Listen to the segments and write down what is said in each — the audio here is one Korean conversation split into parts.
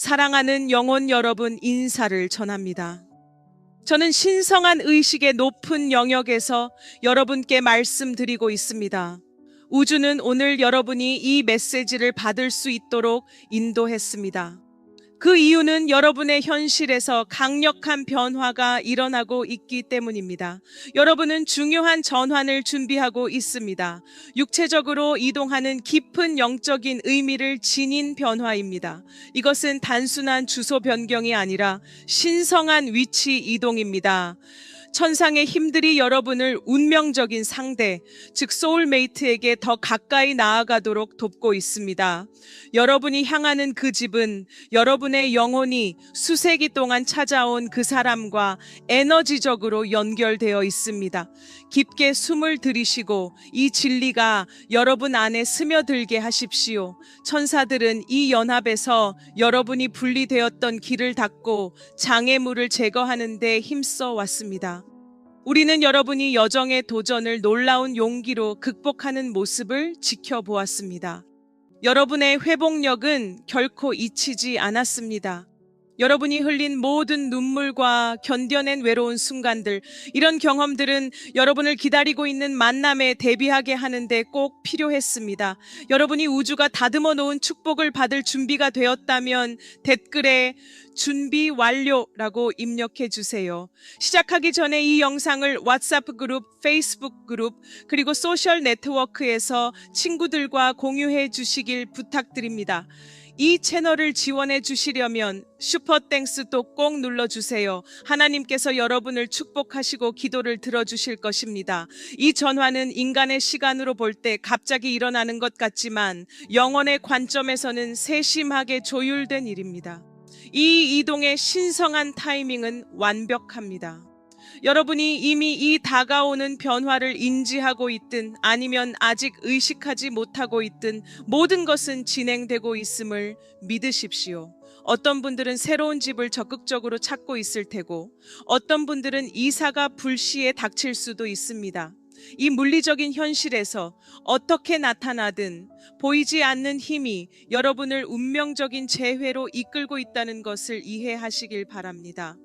사랑하는 영혼 여러분 인사를 전합니다. 저는 신성한 의식의 높은 영역에서 여러분께 말씀드리고 있습니다. 우주는 오늘 여러분이 이 메시지를 받을 수 있도록 인도했습니다. 그 이유는 여러분의 현실에서 강력한 변화가 일어나고 있기 때문입니다. 여러분은 중요한 전환을 준비하고 있습니다. 육체적으로 이동하는 깊은 영적인 의미를 지닌 변화입니다. 이것은 단순한 주소 변경이 아니라 신성한 위치 이동입니다. 천상의 힘들이 여러분을 운명적인 상대, 즉 소울메이트에게 더 가까이 나아가도록 돕고 있습니다. 여러분이 향하는 그 집은 여러분의 영혼이 수세기 동안 찾아온 그 사람과 에너지적으로 연결되어 있습니다. 깊게 숨을 들이쉬고 이 진리가 여러분 안에 스며들게 하십시오. 천사들은 이 연합에서 여러분이 분리되었던 길을 닫고 장애물을 제거하는 데 힘써 왔습니다. 우리는 여러분이 여정의 도전을 놀라운 용기로 극복하는 모습을 지켜보았습니다. 여러분의 회복력은 결코 잊히지 않았습니다. 여러분이 흘린 모든 눈물과 견뎌낸 외로운 순간들, 이런 경험들은 여러분을 기다리고 있는 만남에 대비하게 하는데 꼭 필요했습니다. 여러분이 우주가 다듬어 놓은 축복을 받을 준비가 되었다면 댓글에 준비 완료라고 입력해 주세요. 시작하기 전에 이 영상을 왓츠앱 그룹, 페이스북 그룹, 그리고 소셜 네트워크에서 친구들과 공유해 주시길 부탁드립니다. 이 채널을 지원해 주시려면 슈퍼땡스도 꼭 눌러주세요. 하나님께서 여러분을 축복하시고 기도를 들어주실 것입니다. 이 전환은 인간의 시간으로 볼 때 갑자기 일어나는 것 같지만 영혼의 관점에서는 세심하게 조율된 일입니다. 이 이동의 신성한 타이밍은 완벽합니다. 여러분이 이미 이 다가오는 변화를 인지하고 있든 아니면 아직 의식하지 못하고 있든 모든 것은 진행되고 있음을 믿으십시오. 어떤 분들은 새로운 집을 적극적으로 찾고 있을 테고 어떤 분들은 이사가 불시에 닥칠 수도 있습니다. 이 물리적인 현실에서 어떻게 나타나든 보이지 않는 힘이 여러분을 운명적인 재회로 이끌고 있다는 것을 이해하시길 바랍니다.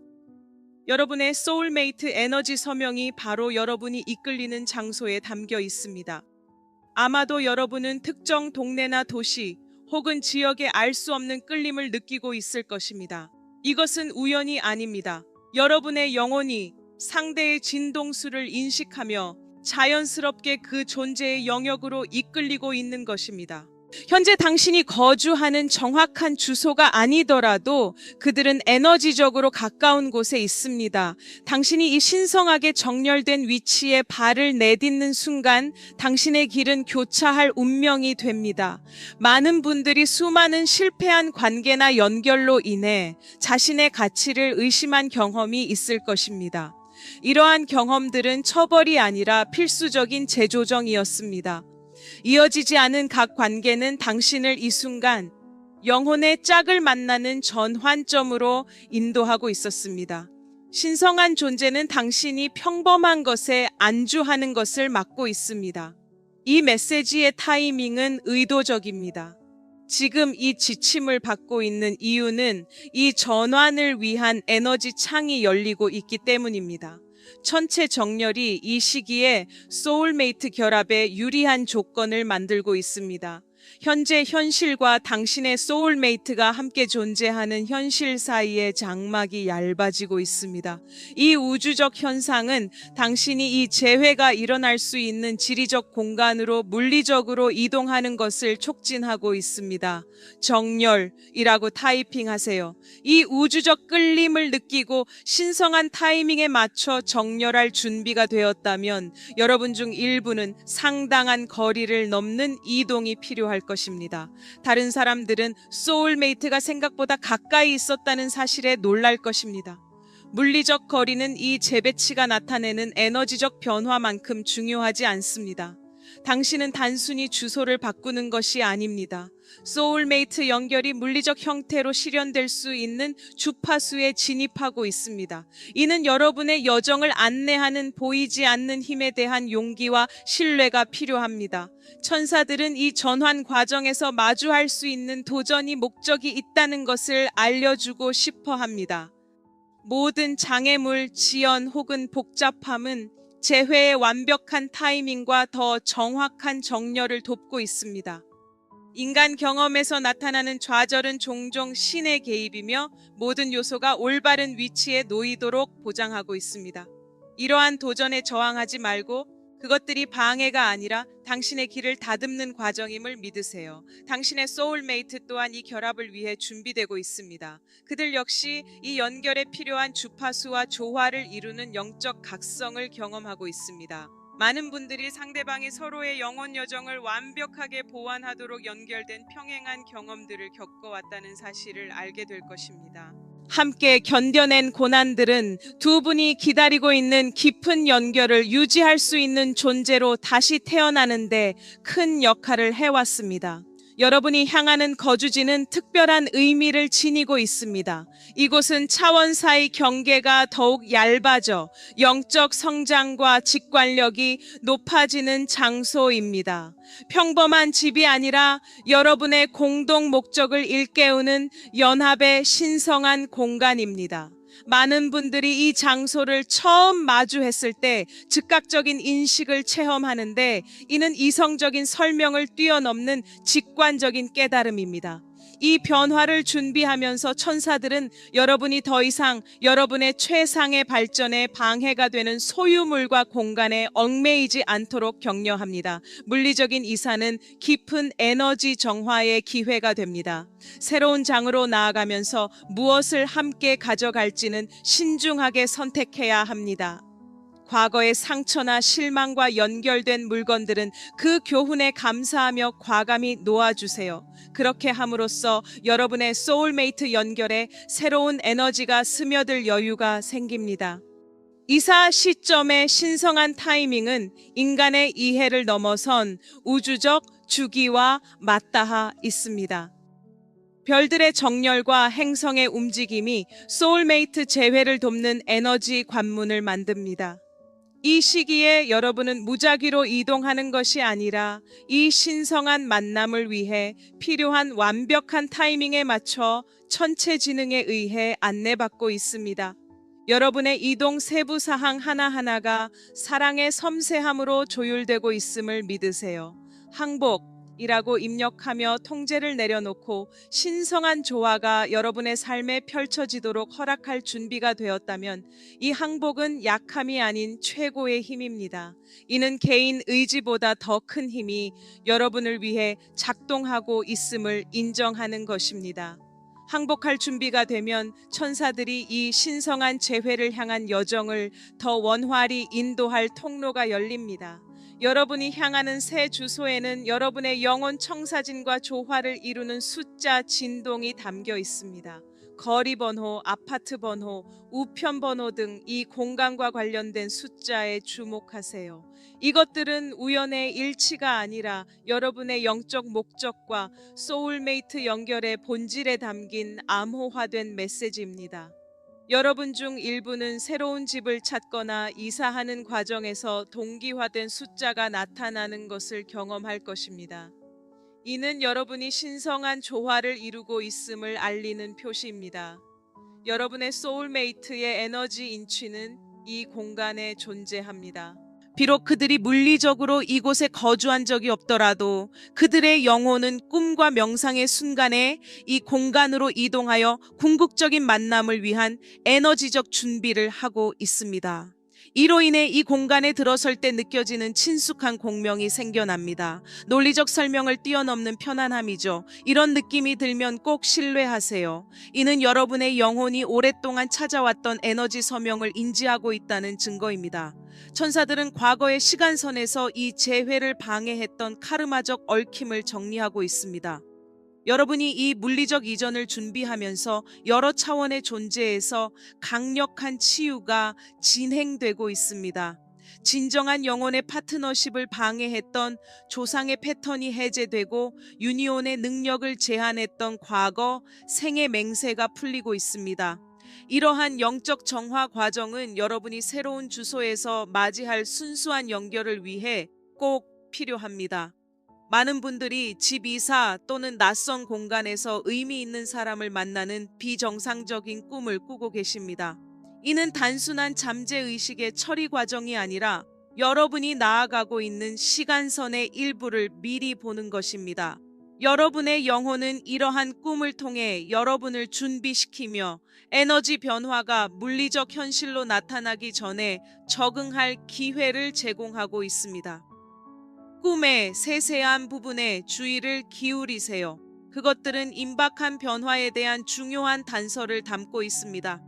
여러분의 소울메이트 에너지 서명이 바로 여러분이 이끌리는 장소에 담겨 있습니다. 아마도 여러분은 특정 동네나 도시 혹은 지역에 알 수 없는 끌림을 느끼고 있을 것입니다. 이것은 우연이 아닙니다. 여러분의 영혼이 상대의 진동수를 인식하며 자연스럽게 그 존재의 영역으로 이끌리고 있는 것입니다. 현재 당신이 거주하는 정확한 주소가 아니더라도 그들은 에너지적으로 가까운 곳에 있습니다. 당신이 이 신성하게 정렬된 위치에 발을 내딛는 순간 당신의 길은 교차할 운명이 됩니다. 많은 분들이 수많은 실패한 관계나 연결로 인해 자신의 가치를 의심한 경험이 있을 것입니다. 이러한 경험들은 처벌이 아니라 필수적인 재조정이었습니다. 이어지지 않은 각 관계는 당신을 이 순간 영혼의 짝을 만나는 전환점으로 인도하고 있었습니다. 신성한 존재는 당신이 평범한 것에 안주하는 것을 막고 있습니다. 이 메시지의 타이밍은 의도적입니다. 지금 이 지침을 받고 있는 이유는 이 전환을 위한 에너지 창이 열리고 있기 때문입니다. 천체 정렬이 이 시기에 소울메이트 결합에 유리한 조건을 만들고 있습니다. 현재 현실과 당신의 소울메이트가 함께 존재하는 현실 사이의 장막이 얇아지고 있습니다. 이 우주적 현상은 당신이 이 재회가 일어날 수 있는 지리적 공간으로 물리적으로 이동하는 것을 촉진하고 있습니다. 정렬이라고 타이핑하세요. 이 우주적 끌림을 느끼고 신성한 타이밍에 맞춰 정렬할 준비가 되었다면 여러분 중 일부는 상당한 거리를 넘는 이동이 필요할 것입니다. 다른 사람들은 소울메이트가 생각보다 가까이 있었다는 사실에 놀랄 것입니다. 물리적 거리는 이 재배치가 나타내는 에너지적 변화만큼 중요하지 않습니다. 당신은 단순히 주소를 바꾸는 것이 아닙니다. 소울메이트 연결이 물리적 형태로 실현될 수 있는 주파수에 진입하고 있습니다. 이는 여러분의 여정을 안내하는 보이지 않는 힘에 대한 용기와 신뢰가 필요합니다. 천사들은 이 전환 과정에서 마주할 수 있는 도전이 목적이 있다는 것을 알려주고 싶어 합니다. 모든 장애물, 지연 혹은 복잡함은 재회의 완벽한 타이밍과 더 정확한 정렬을 돕고 있습니다. 인간 경험에서 나타나는 좌절은 종종 신의 개입이며 모든 요소가 올바른 위치에 놓이도록 보장하고 있습니다. 이러한 도전에 저항하지 말고 그것들이 방해가 아니라 당신의 길을 다듬는 과정임을 믿으세요. 당신의 소울메이트 또한 이 결합을 위해 준비되고 있습니다. 그들 역시 이 연결에 필요한 주파수와 조화를 이루는 영적 각성을 경험하고 있습니다. 많은 분들이 상대방이 서로의 영혼 여정을 완벽하게 보완하도록 연결된 평행한 경험들을 겪어왔다는 사실을 알게 될 것입니다. 함께 견뎌낸 고난들은 두 분이 기다리고 있는 깊은 연결을 유지할 수 있는 존재로 다시 태어나는데 큰 역할을 해왔습니다. 여러분이 향하는 거주지는 특별한 의미를 지니고 있습니다. 이곳은 차원사의 경계가 더욱 얇아져 영적 성장과 직관력이 높아지는 장소입니다. 평범한 집이 아니라 여러분의 공동 목적을 일깨우는 연합의 신성한 공간입니다. 많은 분들이 이 장소를 처음 마주했을 때 즉각적인 인식을 체험하는데 이는 이성적인 설명을 뛰어넘는 직관적인 깨달음입니다. 이 변화를 준비하면서 천사들은 여러분이 더 이상 여러분의 최상의 발전에 방해가 되는 소유물과 공간에 얽매이지 않도록 격려합니다. 물리적인 이사는 깊은 에너지 정화의 기회가 됩니다. 새로운 장으로 나아가면서 무엇을 함께 가져갈지는 신중하게 선택해야 합니다. 과거의 상처나 실망과 연결된 물건들은 그 교훈에 감사하며 과감히 놓아주세요. 그렇게 함으로써 여러분의 소울메이트 연결에 새로운 에너지가 스며들 여유가 생깁니다. 이사 시점의 신성한 타이밍은 인간의 이해를 넘어선 우주적 주기와 맞닿아 있습니다. 별들의 정렬과 행성의 움직임이 소울메이트 재회를 돕는 에너지 관문을 만듭니다. 이 시기에 여러분은 무작위로 이동하는 것이 아니라 이 신성한 만남을 위해 필요한 완벽한 타이밍에 맞춰 천체지능에 의해 안내받고 있습니다. 여러분의 이동 세부 사항 하나하나가 사랑의 섬세함으로 조율되고 있음을 믿으세요. 항복이라고 입력하며 통제를 내려놓고 신성한 조화가 여러분의 삶에 펼쳐지도록 허락할 준비가 되었다면 이 항복은 약함이 아닌 최고의 힘입니다. 이는 개인 의지보다 더 큰 힘이 여러분을 위해 작동하고 있음을 인정하는 것입니다. 항복할 준비가 되면 천사들이 이 신성한 재회를 향한 여정을 더 원활히 인도할 통로가 열립니다. 여러분이 향하는 새 주소에는 여러분의 영혼 청사진과 조화를 이루는 숫자 진동이 담겨 있습니다. 거리 번호, 아파트 번호, 우편 번호 등 이 공간과 관련된 숫자에 주목하세요. 이것들은 우연의 일치가 아니라 여러분의 영적 목적과 소울메이트 연결의 본질에 담긴 암호화된 메시지입니다. 여러분 중 일부는 새로운 집을 찾거나 이사하는 과정에서 동기화된 숫자가 나타나는 것을 경험할 것입니다. 이는 여러분이 신성한 조화를 이루고 있음을 알리는 표시입니다. 여러분의 소울메이트의 에너지 인취는 이 공간에 존재합니다. 비록 그들이 물리적으로 이곳에 거주한 적이 없더라도 그들의 영혼은 꿈과 명상의 순간에 이 공간으로 이동하여 궁극적인 만남을 위한 에너지적 준비를 하고 있습니다. 이로 인해 이 공간에 들어설 때 느껴지는 친숙한 공명이 생겨납니다. 논리적 설명을 뛰어넘는 편안함이죠. 이런 느낌이 들면 꼭 신뢰하세요. 이는 여러분의 영혼이 오랫동안 찾아왔던 에너지 서명을 인지하고 있다는 증거입니다. 천사들은 과거의 시간선에서 이 재회를 방해했던 카르마적 얽힘을 정리하고 있습니다. 여러분이 이 물리적 이전을 준비하면서 여러 차원의 존재에서 강력한 치유가 진행되고 있습니다. 진정한 영혼의 파트너십을 방해했던 조상의 패턴이 해제되고 유니온의 능력을 제한했던 과거 생의 맹세가 풀리고 있습니다. 이러한 영적 정화 과정은 여러분이 새로운 주소에서 맞이할 순수한 연결을 위해 꼭 필요합니다. 많은 분들이 집 이사 또는 낯선 공간에서 의미 있는 사람을 만나는 비정상적인 꿈을 꾸고 계십니다. 이는 단순한 잠재의식의 처리 과정이 아니라 여러분이 나아가고 있는 시간선의 일부를 미리 보는 것입니다. 여러분의 영혼은 이러한 꿈을 통해 여러분을 준비시키며 에너지 변화가 물리적 현실로 나타나기 전에 적응할 기회를 제공하고 있습니다. 꿈의 세세한 부분에 주의를 기울이세요. 그것들은 임박한 변화에 대한 중요한 단서를 담고 있습니다.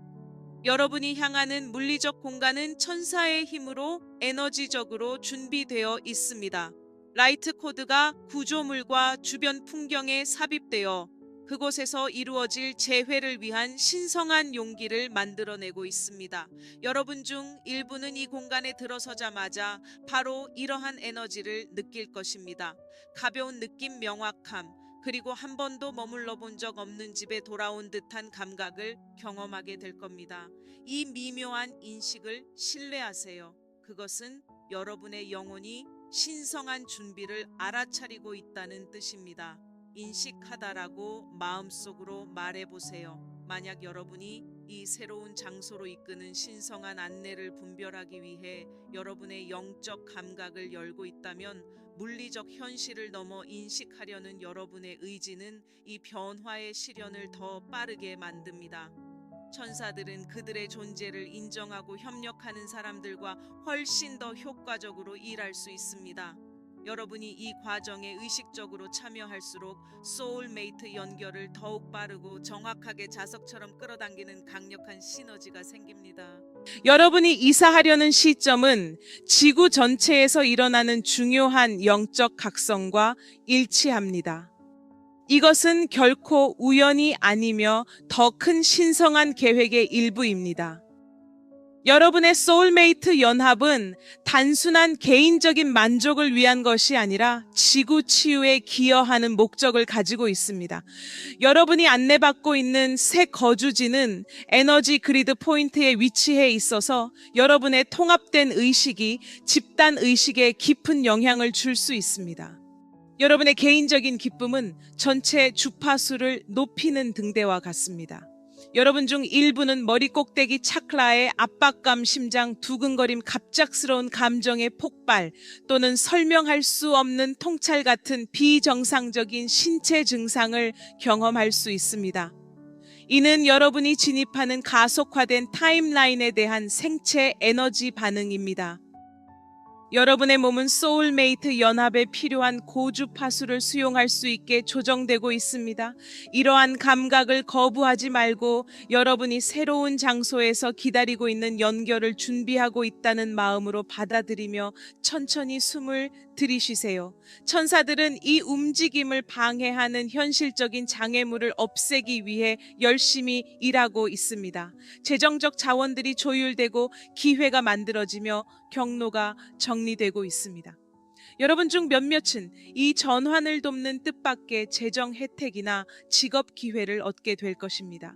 여러분이 향하는 물리적 공간은 천사의 힘으로 에너지적으로 준비되어 있습니다. 라이트 코드가 구조물과 주변 풍경에 삽입되어 그곳에서 이루어질 재회를 위한 신성한 용기를 만들어내고 있습니다. 여러분 중 일부는 이 공간에 들어서자마자 바로 이러한 에너지를 느낄 것입니다. 가벼운 느낌, 명확함, 그리고 한 번도 머물러 본 적 없는 집에 돌아온 듯한 감각을 경험하게 될 겁니다. 이 미묘한 인식을 신뢰하세요. 그것은 여러분의 영혼이 신성한 준비를 알아차리고 있다는 뜻입니다. 인식하다라고 마음속으로 말해보세요. 만약 여러분이 이 새로운 장소로 이끄는 신성한 안내를 분별하기 위해 여러분의 영적 감각을 열고 있다면 물리적 현실을 넘어 인식하려는 여러분의 의지는 이 변화의 실현을 더 빠르게 만듭니다. 천사들은 그들의 존재를 인정하고 협력하는 사람들과 훨씬 더 효과적으로 일할 수 있습니다. 여러분이 이 과정에 의식적으로 참여할수록 소울메이트 연결을 더욱 빠르고 정확하게 자석처럼 끌어당기는 강력한 시너지가 생깁니다. 여러분이 이사하려는 시점은 지구 전체에서 일어나는 중요한 영적 각성과 일치합니다. 이것은 결코 우연이 아니며 더 큰 신성한 계획의 일부입니다. 여러분의 소울메이트 연합은 단순한 개인적인 만족을 위한 것이 아니라 지구 치유에 기여하는 목적을 가지고 있습니다. 여러분이 안내받고 있는 새 거주지는 에너지 그리드 포인트에 위치해 있어서 여러분의 통합된 의식이 집단 의식에 깊은 영향을 줄 수 있습니다. 여러분의 개인적인 기쁨은 전체 주파수를 높이는 등대와 같습니다. 여러분 중 일부는 머리 꼭대기 차크라의 압박감, 심장 두근거림, 갑작스러운 감정의 폭발 또는 설명할 수 없는 통찰 같은 비정상적인 신체 증상을 경험할 수 있습니다. 이는 여러분이 진입하는 가속화된 타임라인에 대한 생체 에너지 반응입니다. 여러분의 몸은 소울메이트 연합에 필요한 고주파수를 수용할 수 있게 조정되고 있습니다. 이러한 감각을 거부하지 말고 여러분이 새로운 장소에서 기다리고 있는 연결을 준비하고 있다는 마음으로 받아들이며 천천히 숨을 들이쉬세요. 천사들은 이 움직임을 방해하는 현실적인 장애물을 없애기 위해 열심히 일하고 있습니다. 재정적 자원들이 조율되고 기회가 만들어지며 경로가 정리되고 있습니다. 여러분 중 몇몇은 이 전환을 돕는 뜻밖의 재정 혜택이나 직업 기회를 얻게 될 것입니다.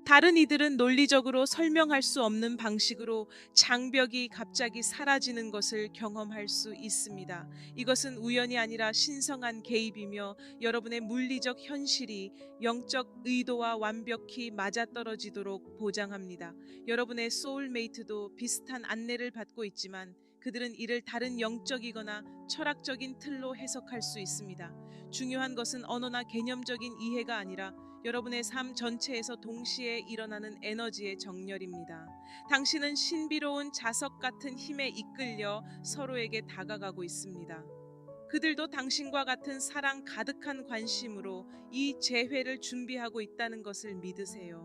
다른 이들은 논리적으로 설명할 수 없는 방식으로 장벽이 갑자기 사라지는 것을 경험할 수 있습니다. 이것은 우연이 아니라 신성한 개입이며 여러분의 물리적 현실이 영적 의도와 완벽히 맞아떨어지도록 보장합니다. 여러분의 소울메이트도 비슷한 안내를 받고 있지만 그들은 이를 다른 영적이거나 철학적인 틀로 해석할 수 있습니다. 중요한 것은 언어나 개념적인 이해가 아니라 여러분의 삶 전체에서 동시에 일어나는 에너지의 정렬입니다. 당신은 신비로운 자석 같은 힘에 이끌려 서로에게 다가가고 있습니다. 그들도 당신과 같은 사랑 가득한 관심으로 이 재회를 준비하고 있다는 것을 믿으세요.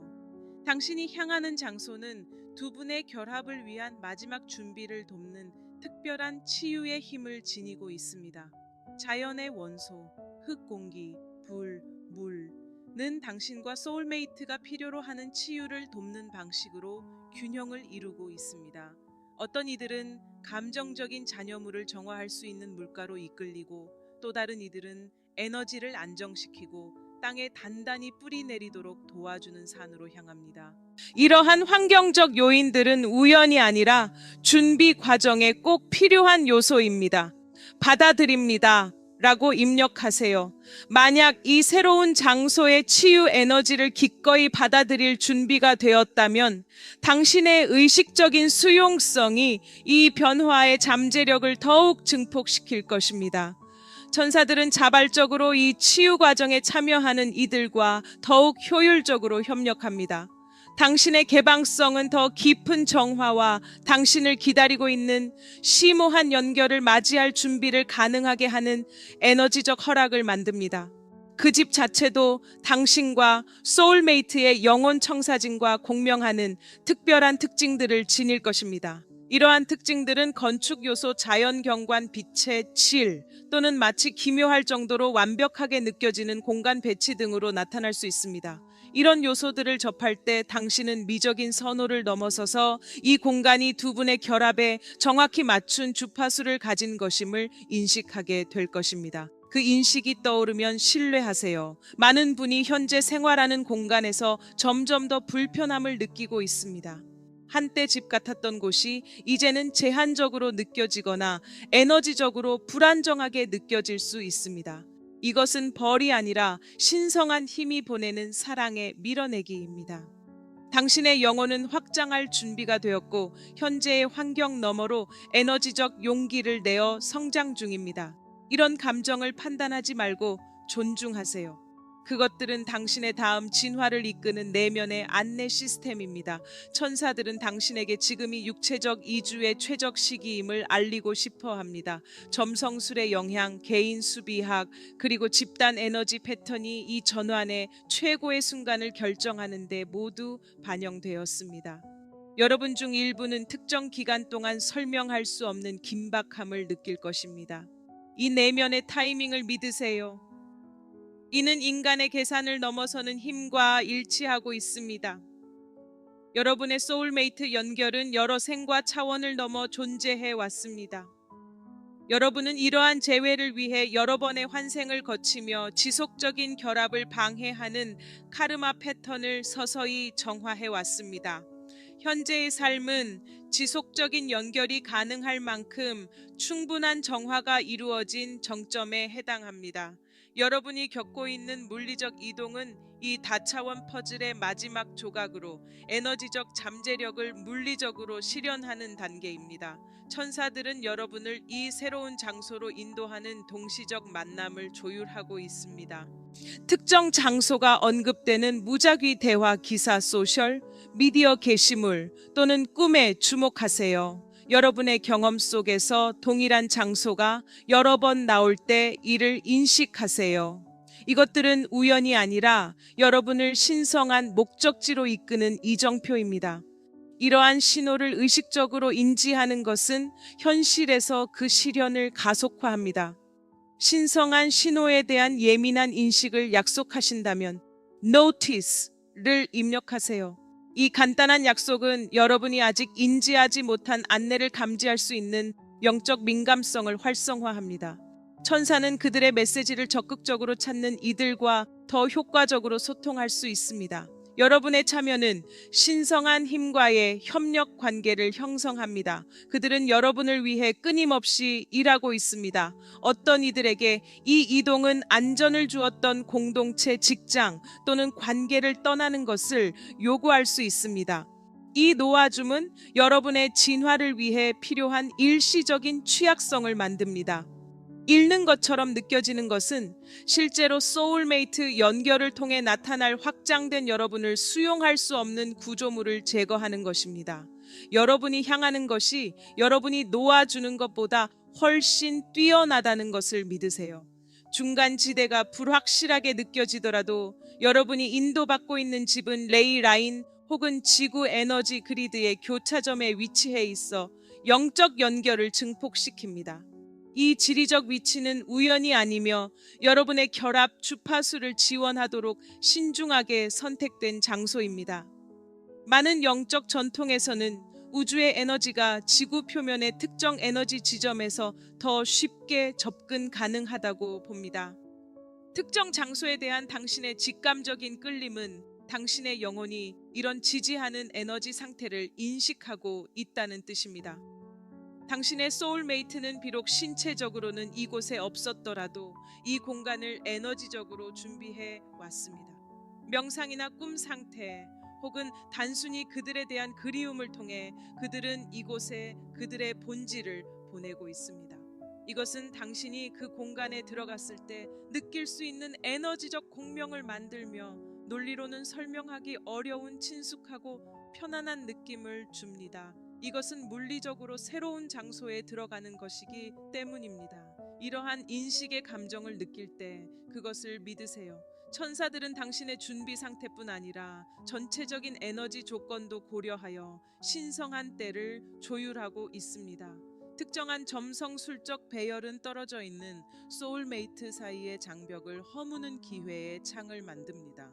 당신이 향하는 장소는 두 분의 결합을 위한 마지막 준비를 돕는 특별한 치유의 힘을 지니고 있습니다. 자연의 원소, 흙, 공기, 불, 물은 당신과 소울메이트가 필요로 하는 치유를 돕는 방식으로 균형을 이루고 있습니다. 어떤 이들은 감정적인 잔여물을 정화할 수 있는 물가로 이끌리고 또 다른 이들은 에너지를 안정시키고 땅에 단단히 뿌리 내리도록 도와주는 산으로 향합니다. 이러한 환경적 요인들은 우연이 아니라 준비 과정에 꼭 필요한 요소입니다. 받아들입니다. 라고 입력하세요. 만약 이 새로운 장소의 치유 에너지를 기꺼이 받아들일 준비가 되었다면 당신의 의식적인 수용성이 이 변화의 잠재력을 더욱 증폭시킬 것입니다. 천사들은 자발적으로 이 치유 과정에 참여하는 이들과 더욱 효율적으로 협력합니다. 당신의 개방성은 더 깊은 정화와 당신을 기다리고 있는 심오한 연결을 맞이할 준비를 가능하게 하는 에너지적 허락을 만듭니다. 그 집 자체도 당신과 소울메이트의 영혼 청사진과 공명하는 특별한 특징들을 지닐 것입니다. 이러한 특징들은 건축 요소 자연경관 빛의 질 또는 마치 기묘할 정도로 완벽하게 느껴지는 공간 배치 등으로 나타날 수 있습니다. 이런 요소들을 접할 때 당신은 미적인 선호를 넘어서서 이 공간이 두 분의 결합에 정확히 맞춘 주파수를 가진 것임을 인식하게 될 것입니다. 그 인식이 떠오르면 신뢰하세요. 많은 분이 현재 생활하는 공간에서 점점 더 불편함을 느끼고 있습니다. 한때 집 같았던 곳이 이제는 제한적으로 느껴지거나 에너지적으로 불안정하게 느껴질 수 있습니다. 이것은 벌이 아니라 신성한 힘이 보내는 사랑의 밀어내기입니다. 당신의 영혼은 확장할 준비가 되었고 현재의 환경 너머로 에너지적 용기를 내어 성장 중입니다. 이런 감정을 판단하지 말고 존중하세요. 그것들은 당신의 다음 진화를 이끄는 내면의 안내 시스템입니다. 천사들은 당신에게 지금이 육체적 이주의 최적 시기임을 알리고 싶어 합니다. 점성술의 영향, 개인 수비학, 그리고 집단 에너지 패턴이 이 전환의 최고의 순간을 결정하는 데 모두 반영되었습니다. 여러분 중 일부는 특정 기간 동안 설명할 수 없는 긴박함을 느낄 것입니다. 이 내면의 타이밍을 믿으세요. 이는 인간의 계산을 넘어서는 힘과 일치하고 있습니다. 여러분의 소울메이트 연결은 여러 생과 차원을 넘어 존재해 왔습니다. 여러분은 이러한 재회를 위해 여러 번의 환생을 거치며 지속적인 결합을 방해하는 카르마 패턴을 서서히 정화해 왔습니다. 현재의 삶은 지속적인 연결이 가능할 만큼 충분한 정화가 이루어진 정점에 해당합니다. 여러분이 겪고 있는 물리적 이동은 이 다차원 퍼즐의 마지막 조각으로 에너지적 잠재력을 물리적으로 실현하는 단계입니다. 천사들은 여러분을 이 새로운 장소로 인도하는 동시적 만남을 조율하고 있습니다. 특정 장소가 언급되는 무작위 대화 기사 소셜, 미디어 게시물 또는 꿈에 주목하세요. 여러분의 경험 속에서 동일한 장소가 여러 번 나올 때 이를 인식하세요. 이것들은 우연이 아니라 여러분을 신성한 목적지로 이끄는 이정표입니다. 이러한 신호를 의식적으로 인지하는 것은 현실에서 그 실현을 가속화합니다. 신성한 신호에 대한 예민한 인식을 약속하신다면 notice를 입력하세요. 이 간단한 약속은 여러분이 아직 인지하지 못한 안내를 감지할 수 있는 영적 민감성을 활성화합니다. 천사는 그들의 메시지를 적극적으로 찾는 이들과 더 효과적으로 소통할 수 있습니다. 여러분의 참여는 신성한 힘과의 협력 관계를 형성합니다. 그들은 여러분을 위해 끊임없이 일하고 있습니다. 어떤 이들에게 이 이동은 안전을 주었던 공동체, 직장 또는 관계를 떠나는 것을 요구할 수 있습니다. 이 놓아줌은 여러분의 진화를 위해 필요한 일시적인 취약성을 만듭니다. 읽는 것처럼 느껴지는 것은 실제로 소울메이트 연결을 통해 나타날 확장된 여러분을 수용할 수 없는 구조물을 제거하는 것입니다. 여러분이 향하는 것이 여러분이 놓아주는 것보다 훨씬 뛰어나다는 것을 믿으세요. 중간 지대가 불확실하게 느껴지더라도 여러분이 인도받고 있는 집은 레이 라인 혹은 지구 에너지 그리드의 교차점에 위치해 있어 영적 연결을 증폭시킵니다. 이 지리적 위치는 우연이 아니며 여러분의 결합 주파수를 지원하도록 신중하게 선택된 장소입니다. 많은 영적 전통에서는 우주의 에너지가 지구 표면의 특정 에너지 지점에서 더 쉽게 접근 가능하다고 봅니다. 특정 장소에 대한 당신의 직감적인 끌림은 당신의 영혼이 이런 지지하는 에너지 상태를 인식하고 있다는 뜻입니다. 당신의 소울메이트는 비록 신체적으로는 이곳에 없었더라도 이 공간을 에너지적으로 준비해 왔습니다. 명상이나 꿈 상태 혹은 단순히 그들에 대한 그리움을 통해 그들은 이곳에 그들의 본질을 보내고 있습니다. 이것은 당신이 그 공간에 들어갔을 때 느낄 수 있는 에너지적 공명을 만들며 논리로는 설명하기 어려운 친숙하고 편안한 느낌을 줍니다. 이것은 물리적으로 새로운 장소에 들어가는 것이기 때문입니다. 이러한 인식의 감정을 느낄 때 그것을 믿으세요. 천사들은 당신의 준비 상태뿐 아니라 전체적인 에너지 조건도 고려하여 신성한 때를 조율하고 있습니다. 특정한 점성술적 배열은 떨어져 있는 소울메이트 사이의 장벽을 허무는 기회의 창을 만듭니다.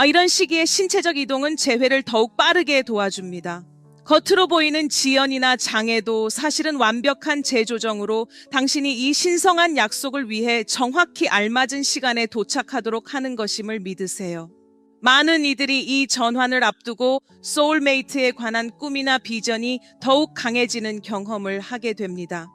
이런 시기에 신체적 이동은 재회를 더욱 빠르게 도와줍니다. 겉으로 보이는 지연이나 장애도 사실은 완벽한 재조정으로 당신이 이 신성한 약속을 위해 정확히 알맞은 시간에 도착하도록 하는 것임을 믿으세요. 많은 이들이 이 전환을 앞두고 소울메이트에 관한 꿈이나 비전이 더욱 강해지는 경험을 하게 됩니다.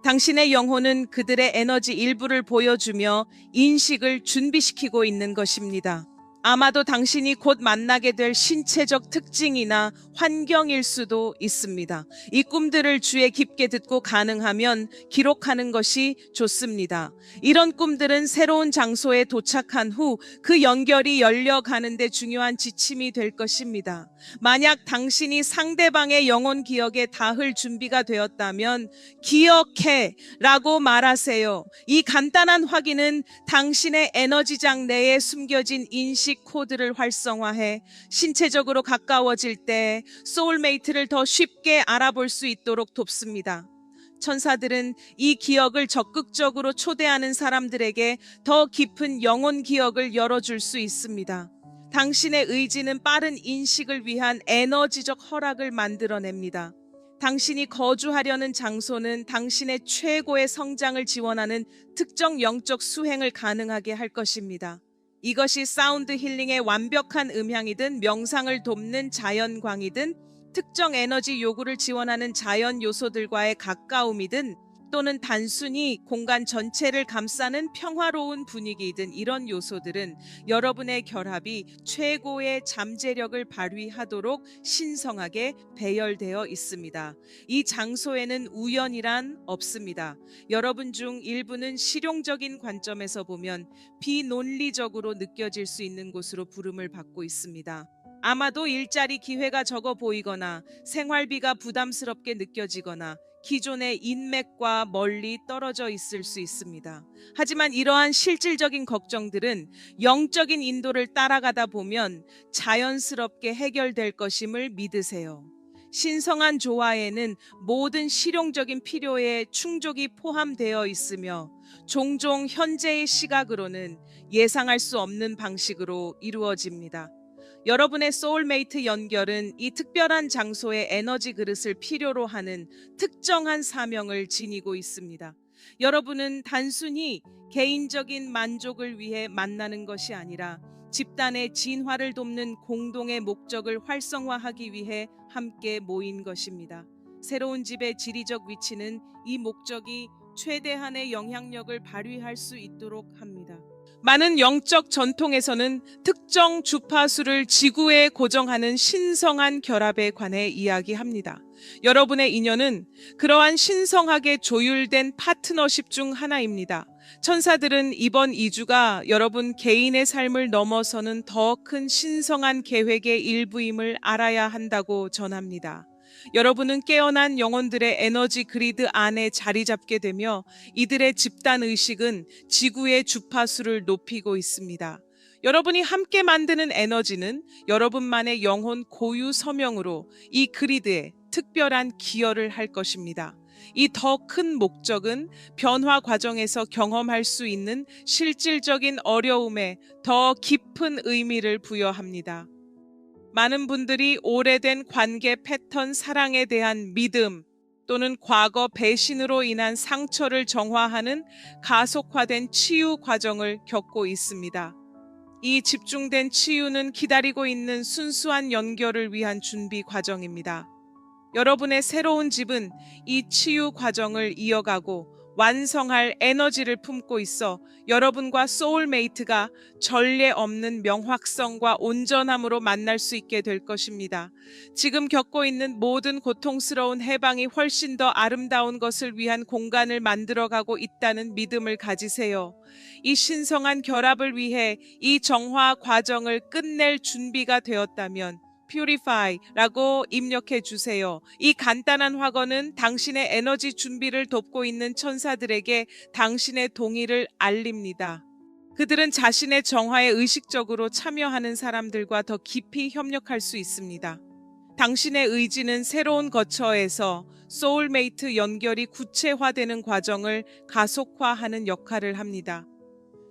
당신의 영혼은 그들의 에너지 일부를 보여주며 인식을 준비시키고 있는 것입니다. 아마도 당신이 곧 만나게 될 신체적 특징이나 환경일 수도 있습니다. 이 꿈들을 주에 깊게 듣고 가능하면 기록하는 것이 좋습니다. 이런 꿈들은 새로운 장소에 도착한 후 그 연결이 열려가는 데 중요한 지침이 될 것입니다. 만약 당신이 상대방의 영혼 기억에 닿을 준비가 되었다면 기억해 라고 말하세요. 이 간단한 확인은 당신의 에너지장 내에 숨겨진 인식 코드를 활성화해 신체적으로 가까워질 때 소울메이트를 더 쉽게 알아볼 수 있도록 돕습니다. 천사들은 이 기억을 적극적으로 초대하는 사람들에게 더 깊은 영혼 기억을 열어줄 수 있습니다. 당신의 의지는 빠른 인식을 위한 에너지적 허락을 만들어냅니다. 당신이 거주하려는 장소는 당신의 최고의 성장을 지원하는 특정 영적 수행을 가능하게 할 것입니다. 이것이 사운드 힐링의 완벽한 음향이든 명상을 돕는 자연광이든 특정 에너지 요구를 지원하는 자연 요소들과의 가까움이든 또는 단순히 공간 전체를 감싸는 평화로운 분위기이든 이런 요소들은 여러분의 결합이 최고의 잠재력을 발휘하도록 신성하게 배열되어 있습니다. 이 장소에는 우연이란 없습니다. 여러분 중 일부는 실용적인 관점에서 보면 비논리적으로 느껴질 수 있는 곳으로 부름을 받고 있습니다. 아마도 일자리 기회가 적어 보이거나 생활비가 부담스럽게 느껴지거나 기존의 인맥과 멀리 떨어져 있을 수 있습니다. 하지만 이러한 실질적인 걱정들은 영적인 인도를 따라가다 보면 자연스럽게 해결될 것임을 믿으세요. 신성한 조화에는 모든 실용적인 필요에 충족이 포함되어 있으며 종종 현재의 시각으로는 예상할 수 없는 방식으로 이루어집니다. 여러분의 소울메이트 연결은 이 특별한 장소의 에너지 그릇을 필요로 하는 특정한 사명을 지니고 있습니다. 여러분은 단순히 개인적인 만족을 위해 만나는 것이 아니라 집단의 진화를 돕는 공동의 목적을 활성화하기 위해 함께 모인 것입니다. 새로운 집의 지리적 위치는 이 목적이 최대한의 영향력을 발휘할 수 있도록 합니다. 많은 영적 전통에서는 특정 주파수를 지구에 고정하는 신성한 결합에 관해 이야기합니다. 여러분의 인연은 그러한 신성하게 조율된 파트너십 중 하나입니다. 천사들은 이번 2주가 여러분 개인의 삶을 넘어서는 더 큰 신성한 계획의 일부임을 알아야 한다고 전합니다. 여러분은 깨어난 영혼들의 에너지 그리드 안에 자리 잡게 되며 이들의 집단 의식은 지구의 주파수를 높이고 있습니다. 여러분이 함께 만드는 에너지는 여러분만의 영혼 고유 서명으로 이 그리드에 특별한 기여를 할 것입니다. 이 더 큰 목적은 변화 과정에서 경험할 수 있는 실질적인 어려움에 더 깊은 의미를 부여합니다. 많은 분들이 오래된 관계 패턴, 사랑에 대한 믿음 또는 과거 배신으로 인한 상처를 정화하는 가속화된 치유 과정을 겪고 있습니다. 이 집중된 치유는 기다리고 있는 순수한 연결을 위한 준비 과정입니다. 여러분의 새로운 집은 이 치유 과정을 이어가고 완성할 에너지를 품고 있어 여러분과 소울메이트가 전례 없는 명확성과 온전함으로 만날 수 있게 될 것입니다. 지금 겪고 있는 모든 고통스러운 해방이 훨씬 더 아름다운 것을 위한 공간을 만들어가고 있다는 믿음을 가지세요. 이 신성한 결합을 위해 이 정화 과정을 끝낼 준비가 되었다면 Purify라고 입력해 주세요. 이 간단한 확언은 당신의 에너지 준비를 돕고 있는 천사들에게 당신의 동의를 알립니다. 그들은 자신의 정화에 의식적으로 참여하는 사람들과 더 깊이 협력할 수 있습니다. 당신의 의지는 새로운 거처에서 소울메이트 연결이 구체화되는 과정을 가속화하는 역할을 합니다.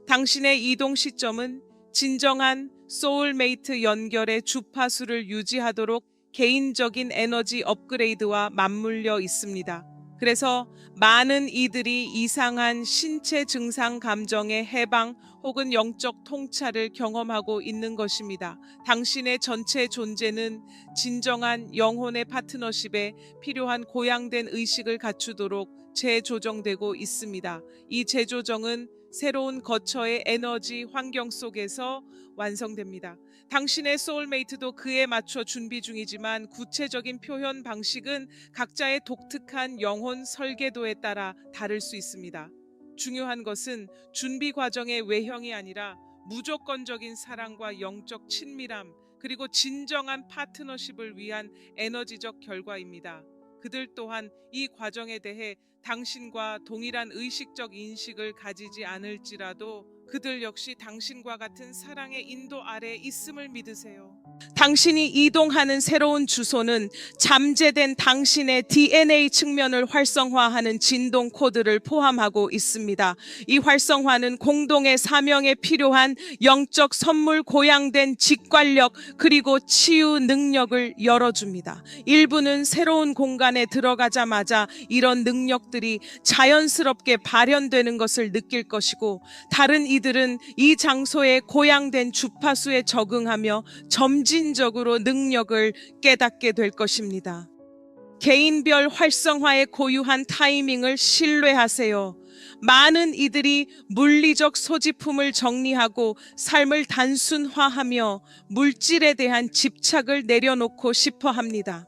당신의 이동 시점은 진정한 소울메이트 연결의 주파수를 유지하도록 개인적인 에너지 업그레이드와 맞물려 있습니다. 그래서 많은 이들이 이상한 신체 증상 감정의 해방 혹은 영적 통찰을 경험하고 있는 것입니다. 당신의 전체 존재는 진정한 영혼의 파트너십에 필요한 고양된 의식을 갖추도록 재조정되고 있습니다. 이 재조정은 새로운 거처의 에너지 환경 속에서 완성됩니다. 당신의 소울메이트도 그에 맞춰 준비 중이지만 구체적인 표현 방식은 각자의 독특한 영혼 설계도에 따라 다를 수 있습니다. 중요한 것은 준비 과정의 외형이 아니라 무조건적인 사랑과 영적 친밀함, 그리고 진정한 파트너십을 위한 에너지적 결과입니다. 그들 또한 이 과정에 대해 당신과 동일한 의식적 인식을 가지지 않을지라도 그들 역시 당신과 같은 사랑의 인도 아래 있음을 믿으세요. 당신이 이동하는 새로운 주소는 잠재된 당신의 DNA 측면을 활성화하는 진동 코드를 포함하고 있습니다. 이 활성화는 공동의 사명에 필요한 영적 선물, 고양된 직관력 그리고 치유 능력을 열어줍니다. 일부는 새로운 공간에 들어가자마자 이런 능력들이 자연스럽게 발현되는 것을 느낄 것이고, 다른 이들은 이 장소의 고양된 주파수에 적응하며 점진적으로 능력을 깨닫게 될 것입니다. 개인별 활성화의 고유한 타이밍을 신뢰하세요. 많은 이들이 물리적 소지품을 정리하고 삶을 단순화하며 물질에 대한 집착을 내려놓고 싶어 합니다.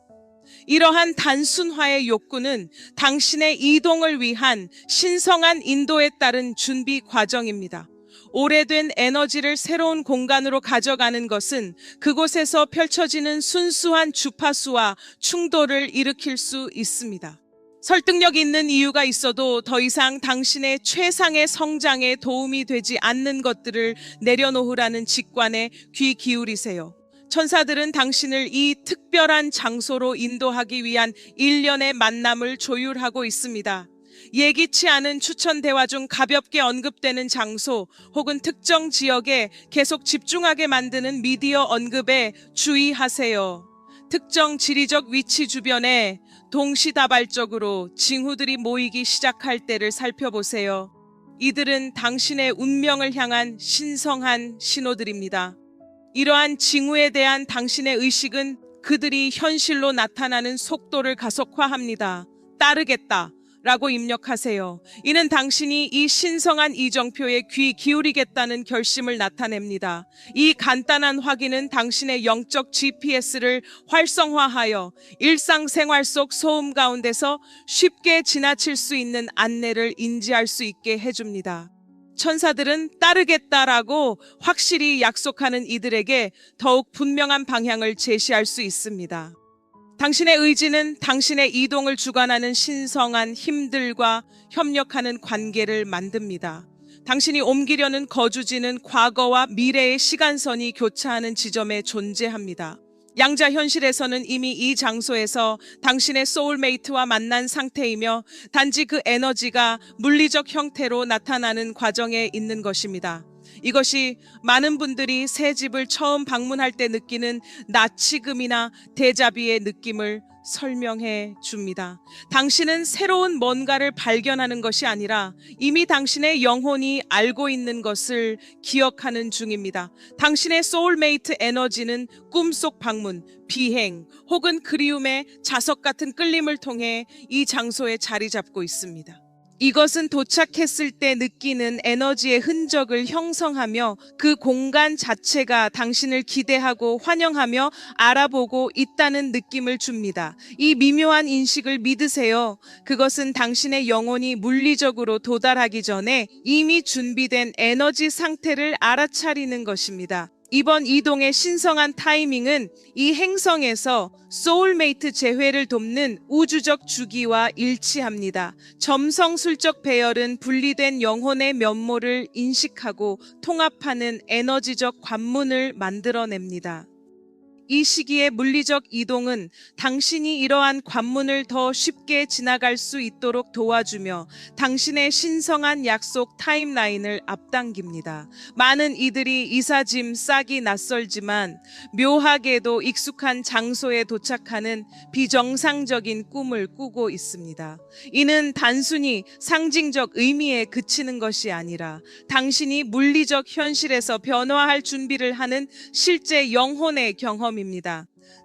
이러한 단순화의 욕구는 당신의 이동을 위한 신성한 인도에 따른 준비 과정입니다. 오래된 에너지를 새로운 공간으로 가져가는 것은 그곳에서 펼쳐지는 순수한 주파수와 충돌을 일으킬 수 있습니다. 설득력 있는 이유가 있어도 더 이상 당신의 최상의 성장에 도움이 되지 않는 것들을 내려놓으라는 직관에 귀 기울이세요. 천사들은 당신을 이 특별한 장소로 인도하기 위한 일련의 만남을 조율하고 있습니다. 예기치 않은 추천 대화 중 가볍게 언급되는 장소 혹은 특정 지역에 계속 집중하게 만드는 미디어 언급에 주의하세요. 특정 지리적 위치 주변에 동시다발적으로 징후들이 모이기 시작할 때를 살펴보세요. 이들은 당신의 운명을 향한 신성한 신호들입니다. 이러한 징후에 대한 당신의 의식은 그들이 현실로 나타나는 속도를 가속화합니다. 따르겠다 라고 입력하세요. 이는 당신이 이 신성한 이정표에 귀 기울이겠다는 결심을 나타냅니다. 이 간단한 확인은 당신의 영적 GPS를 활성화하여 일상생활 속 소음 가운데서 쉽게 지나칠 수 있는 안내를 인지할 수 있게 해줍니다. 천사들은 따르겠다라고 확실히 약속하는 이들에게 더욱 분명한 방향을 제시할 수 있습니다. 당신의 의지는 당신의 이동을 주관하는 신성한 힘들과 협력하는 관계를 만듭니다. 당신이 옮기려는 거주지는 과거와 미래의 시간선이 교차하는 지점에 존재합니다. 양자 현실에서는 이미 이 장소에서 당신의 소울메이트와 만난 상태이며 단지 그 에너지가 물리적 형태로 나타나는 과정에 있는 것입니다. 이것이 많은 분들이 새 집을 처음 방문할 때 느끼는 나치금이나 데자비의 느낌을 설명해 줍니다. 당신은 새로운 뭔가를 발견하는 것이 아니라 이미 당신의 영혼이 알고 있는 것을 기억하는 중입니다. 당신의 소울메이트 에너지는 꿈속 방문, 비행 혹은 그리움의 자석 같은 끌림을 통해 이 장소에 자리 잡고 있습니다. 이것은 도착했을 때 느끼는 에너지의 흔적을 형성하며 그 공간 자체가 당신을 기대하고 환영하며 알아보고 있다는 느낌을 줍니다. 이 미묘한 인식을 믿으세요. 그것은 당신의 영혼이 물리적으로 도달하기 전에 이미 준비된 에너지 상태를 알아차리는 것입니다. 이번 이동의 신성한 타이밍은 이 행성에서 소울메이트 재회를 돕는 우주적 주기와 일치합니다. 점성술적 배열은 분리된 영혼의 면모를 인식하고 통합하는 에너지적 관문을 만들어냅니다. 이 시기의 물리적 이동은 당신이 이러한 관문을 더 쉽게 지나갈 수 있도록 도와주며 당신의 신성한 약속 타임라인을 앞당깁니다. 많은 이들이 이삿짐 싸기 낯설지만 묘하게도 익숙한 장소에 도착하는 비정상적인 꿈을 꾸고 있습니다. 이는 단순히 상징적 의미에 그치는 것이 아니라 당신이 물리적 현실에서 변화할 준비를 하는 실제 영혼의 경험입니다.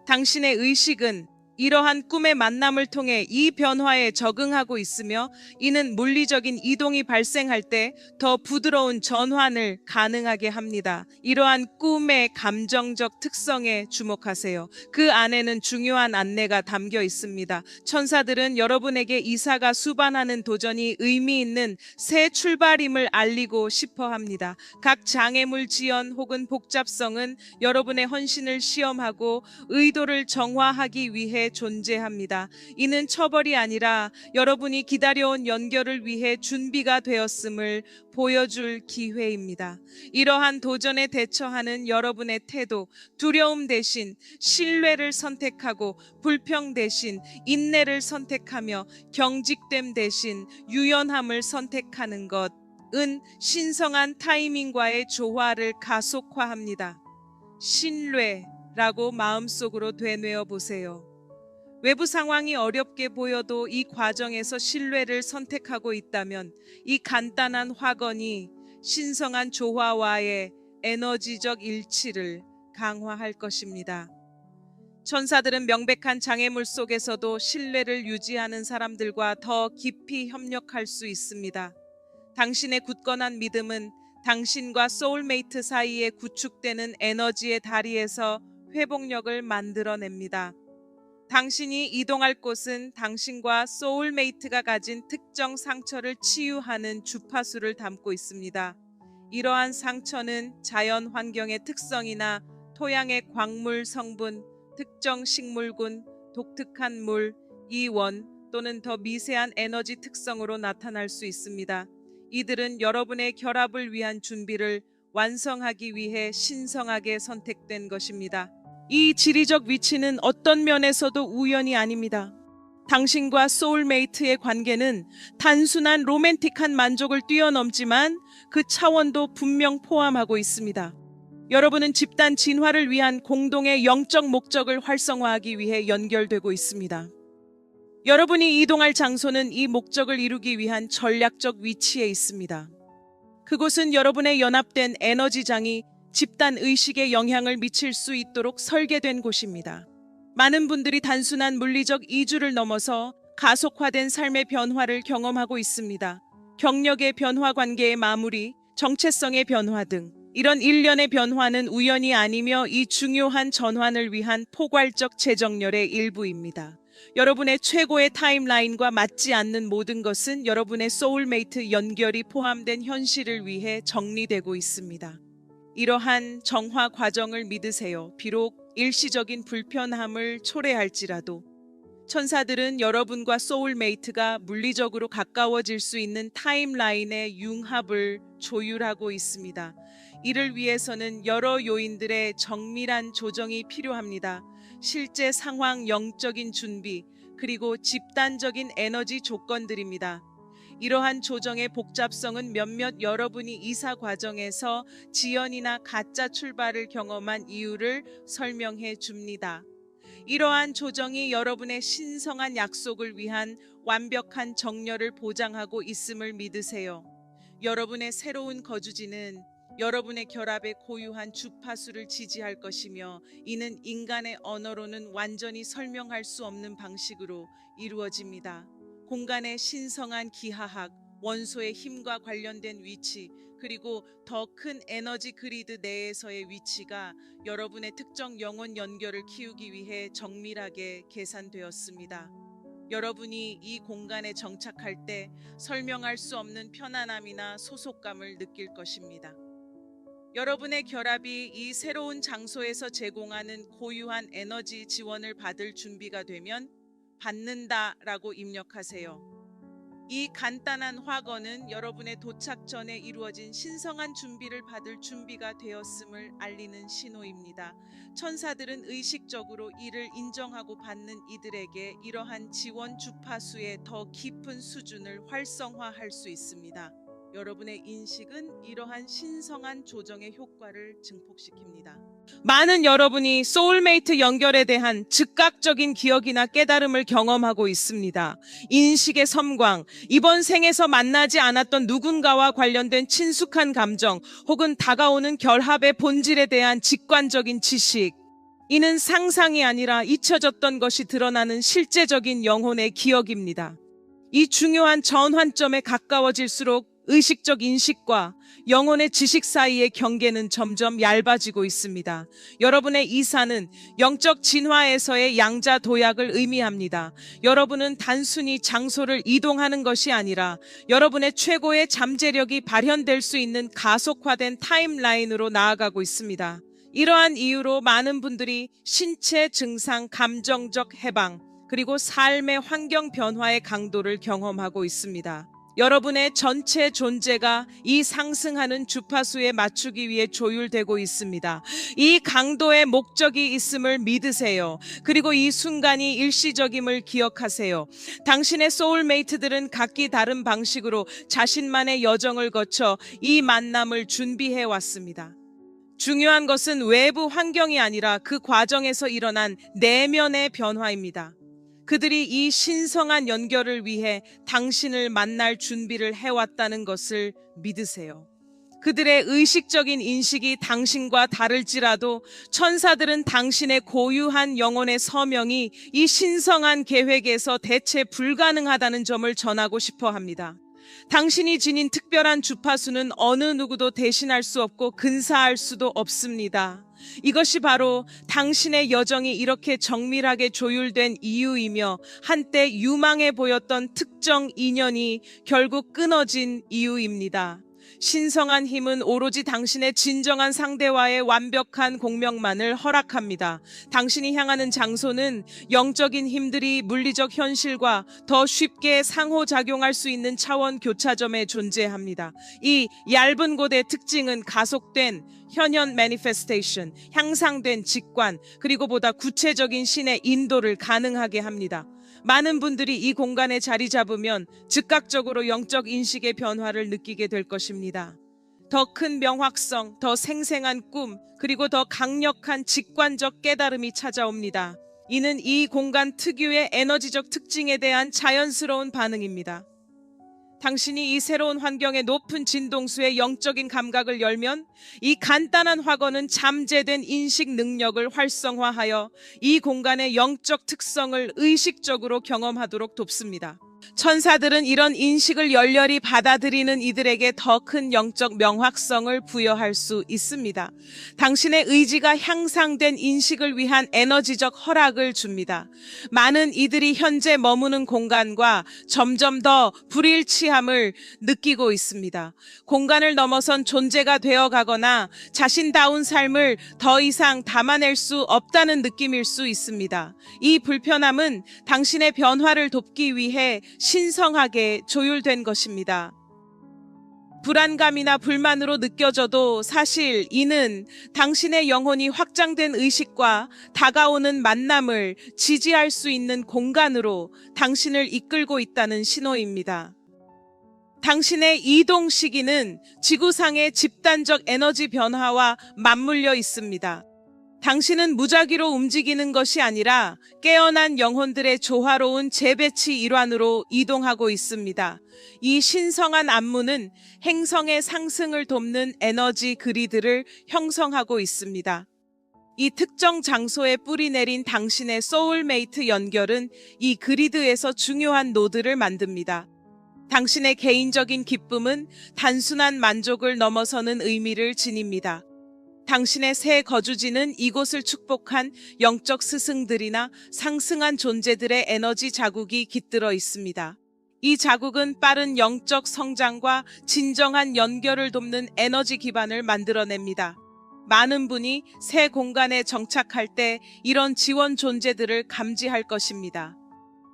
당신의 의식은 이러한 꿈의 만남을 통해 이 변화에 적응하고 있으며 이는 물리적인 이동이 발생할 때 더 부드러운 전환을 가능하게 합니다. 이러한 꿈의 감정적 특성에 주목하세요. 그 안에는 중요한 안내가 담겨 있습니다. 천사들은 여러분에게 이사가 수반하는 도전이 의미 있는 새 출발임을 알리고 싶어 합니다. 각 장애물 지연 혹은 복잡성은 여러분의 헌신을 시험하고 의도를 정화하기 위해 존재합니다. 이는 처벌이 아니라 여러분이 기다려온 연결을 위해 준비가 되었음을 보여줄 기회입니다. 이러한 도전에 대처하는 여러분의 태도, 두려움 대신 신뢰를 선택하고 불평 대신 인내를 선택하며 경직됨 대신 유연함을 선택하는 것은 신성한 타이밍과의 조화를 가속화합니다. 신뢰라고 마음속으로 되뇌어 보세요. 외부 상황이 어렵게 보여도 이 과정에서 신뢰를 선택하고 있다면 이 간단한 확언이 신성한 조화와의 에너지적 일치를 강화할 것입니다. 천사들은 명백한 장애물 속에서도 신뢰를 유지하는 사람들과 더 깊이 협력할 수 있습니다. 당신의 굳건한 믿음은 당신과 소울메이트 사이에 구축되는 에너지의 다리에서 회복력을 만들어냅니다. 당신이 이동할 곳은 당신과 소울메이트가 가진 특정 상처를 치유하는 주파수를 담고 있습니다. 이러한 상처는 자연 환경의 특성이나 토양의 광물 성분, 특정 식물군, 독특한 물, 이원 또는 더 미세한 에너지 특성으로 나타날 수 있습니다. 이들은 여러분의 결합을 위한 준비를 완성하기 위해 신성하게 선택된 것입니다. 이 지리적 위치는 어떤 면에서도 우연이 아닙니다. 당신과 소울메이트의 관계는 단순한 로맨틱한 만족을 뛰어넘지만 그 차원도 분명 포함하고 있습니다. 여러분은 집단 진화를 위한 공동의 영적 목적을 활성화하기 위해 연결되고 있습니다. 여러분이 이동할 장소는 이 목적을 이루기 위한 전략적 위치에 있습니다. 그곳은 여러분의 연합된 에너지장이 집단 의식에 영향을 미칠 수 있도록 설계된 곳입니다. 많은 분들이 단순한 물리적 이주를 넘어서 가속화된 삶의 변화를 경험하고 있습니다. 경력의 변화 관계의 마무리, 정체성의 변화 등 이런 일련의 변화는 우연이 아니며 이 중요한 전환을 위한 포괄적 재정렬의 일부입니다. 여러분의 최고의 타임라인과 맞지 않는 모든 것은 여러분의 소울메이트 연결이 포함된 현실을 위해 정리되고 있습니다. 이러한 정화 과정을 믿으세요. 비록 일시적인 불편함을 초래할지라도 천사들은 여러분과 소울메이트가 물리적으로 가까워질 수 있는 타임라인의 융합을 조율하고 있습니다. 이를 위해서는 여러 요인들의 정밀한 조정이 필요합니다. 실제 상황, 영적인 준비, 그리고 집단적인 에너지 조건들입니다. 이러한 조정의 복잡성은 몇몇 여러분이 이사 과정에서 지연이나 가짜 출발을 경험한 이유를 설명해 줍니다. 이러한 조정이 여러분의 신성한 약속을 위한 완벽한 정렬을 보장하고 있음을 믿으세요. 여러분의 새로운 거주지는 여러분의 결합의 고유한 주파수를 지지할 것이며, 이는 인간의 언어로는 완전히 설명할 수 없는 방식으로 이루어집니다. 공간의 신성한 기하학, 원소의 힘과 관련된 위치, 그리고 더 큰 에너지 그리드 내에서의 위치가 여러분의 특정 영혼 연결을 키우기 위해 정밀하게 계산되었습니다. 여러분이 이 공간에 정착할 때 설명할 수 없는 편안함이나 소속감을 느낄 것입니다. 여러분의 결합이 이 새로운 장소에서 제공하는 고유한 에너지 지원을 받을 준비가 되면 받는다라고 입력하세요. 이 간단한 확언은 여러분의 도착 전에 이루어진 신성한 준비를 받을 준비가 되었음을 알리는 신호입니다. 천사들은 의식적으로 이를 인정하고 받는 이들에게 이러한 지원 주파수의 더 깊은 수준을 활성화할 수 있습니다. 여러분의 인식은 이러한 신성한 조정의 효과를 증폭시킵니다. 많은 여러분이 소울메이트 연결에 대한 즉각적인 기억이나 깨달음을 경험하고 있습니다. 인식의 섬광, 이번 생에서 만나지 않았던 누군가와 관련된 친숙한 감정, 혹은 다가오는 결합의 본질에 대한 직관적인 지식. 이는 상상이 아니라 잊혀졌던 것이 드러나는 실제적인 영혼의 기억입니다. 이 중요한 전환점에 가까워질수록 의식적 인식과 영혼의 지식 사이의 경계는 점점 얇아지고 있습니다. 여러분의 이사는 영적 진화에서의 양자 도약을 의미합니다. 여러분은 단순히 장소를 이동하는 것이 아니라 여러분의 최고의 잠재력이 발현될 수 있는 가속화된 타임라인으로 나아가고 있습니다. 이러한 이유로 많은 분들이 신체 증상, 감정적 해방, 그리고 삶의 환경 변화의 강도를 경험하고 있습니다. 여러분의 전체 존재가 이 상승하는 주파수에 맞추기 위해 조율되고 있습니다. 이 강도의 목적이 있음을 믿으세요. 그리고 이 순간이 일시적임을 기억하세요. 당신의 소울메이트들은 각기 다른 방식으로 자신만의 여정을 거쳐 이 만남을 준비해 왔습니다. 중요한 것은 외부 환경이 아니라 그 과정에서 일어난 내면의 변화입니다. 그들이 이 신성한 연결을 위해 당신을 만날 준비를 해왔다는 것을 믿으세요. 그들의 의식적인 인식이 당신과 다를지라도 천사들은 당신의 고유한 영혼의 서명이 이 신성한 계획에서 대체 불가능하다는 점을 전하고 싶어 합니다. 당신이 지닌 특별한 주파수는 어느 누구도 대신할 수 없고 근사할 수도 없습니다. 이것이 바로 당신의 여정이 이렇게 정밀하게 조율된 이유이며, 한때 유망해 보였던 특정 인연이 결국 끊어진 이유입니다. 신성한 힘은 오로지 당신의 진정한 상대와의 완벽한 공명만을 허락합니다. 당신이 향하는 장소는 영적인 힘들이 물리적 현실과 더 쉽게 상호작용할 수 있는 차원 교차점에 존재합니다. 이 얇은 곳의 특징은 가속된 현현 매니페스테이션, 향상된 직관, 그리고 보다 구체적인 신의 인도를 가능하게 합니다. 많은 분들이 이 공간에 자리 잡으면 즉각적으로 영적 인식의 변화를 느끼게 될 것입니다. 더 큰 명확성, 더 생생한 꿈, 그리고 더 강력한 직관적 깨달음이 찾아옵니다. 이는 이 공간 특유의 에너지적 특징에 대한 자연스러운 반응입니다. 당신이 이 새로운 환경의 높은 진동수의 영적인 감각을 열면 이 간단한 확언은 잠재된 인식 능력을 활성화하여 이 공간의 영적 특성을 의식적으로 경험하도록 돕습니다. 천사들은 이런 인식을 열렬히 받아들이는 이들에게 더 큰 영적 명확성을 부여할 수 있습니다. 당신의 의지가 향상된 인식을 위한 에너지적 허락을 줍니다. 많은 이들이 현재 머무는 공간과 점점 더 불일치함을 느끼고 있습니다. 공간을 넘어선 존재가 되어가거나 자신다운 삶을 더 이상 담아낼 수 없다는 느낌일 수 있습니다. 이 불편함은 당신의 변화를 돕기 위해 신성하게 조율된 것입니다. 불안감이나 불만으로 느껴져도 사실 이는 당신의 영혼이 확장된 의식과 다가오는 만남을 지지할 수 있는 공간으로 당신을 이끌고 있다는 신호입니다. 당신의 이동 시기는 지구상의 집단적 에너지 변화와 맞물려 있습니다. 당신은 무작위로 움직이는 것이 아니라 깨어난 영혼들의 조화로운 재배치 일환으로 이동하고 있습니다. 이 신성한 안무는 행성의 상승을 돕는 에너지 그리드를 형성하고 있습니다. 이 특정 장소에 뿌리 내린 당신의 소울메이트 연결은 이 그리드에서 중요한 노드를 만듭니다. 당신의 개인적인 기쁨은 단순한 만족을 넘어서는 의미를 지닙니다. 당신의 새 거주지는 이곳을 축복한 영적 스승들이나 상승한 존재들의 에너지 자국이 깃들어 있습니다. 이 자국은 빠른 영적 성장과 진정한 연결을 돕는 에너지 기반을 만들어냅니다. 많은 분이 새 공간에 정착할 때 이런 지원 존재들을 감지할 것입니다.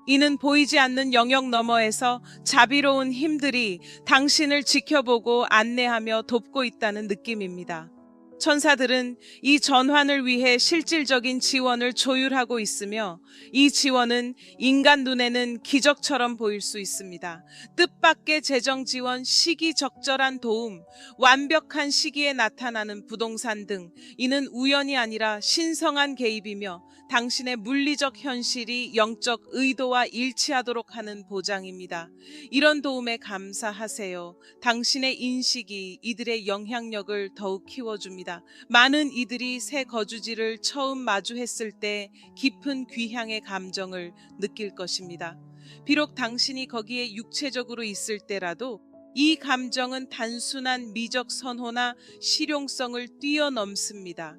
이는 보이지 않는 영역 너머에서 자비로운 힘들이 당신을 지켜보고 안내하며 돕고 있다는 느낌입니다. 천사들은 이 전환을 위해 실질적인 지원을 조율하고 있으며 이 지원은 인간 눈에는 기적처럼 보일 수 있습니다. 뜻밖의 재정 지원, 시기적절한 도움, 완벽한 시기에 나타나는 부동산 등 이는 우연이 아니라 신성한 개입이며 당신의 물리적 현실이 영적 의도와 일치하도록 하는 보장입니다. 이런 도움에 감사하세요. 당신의 인식이 이들의 영향력을 더욱 키워줍니다. 많은 이들이 새 거주지를 처음 마주했을 때 깊은 귀향의 감정을 느낄 것입니다. 비록 당신이 거기에 육체적으로 있을 때라도 이 감정은 단순한 미적 선호나 실용성을 뛰어넘습니다.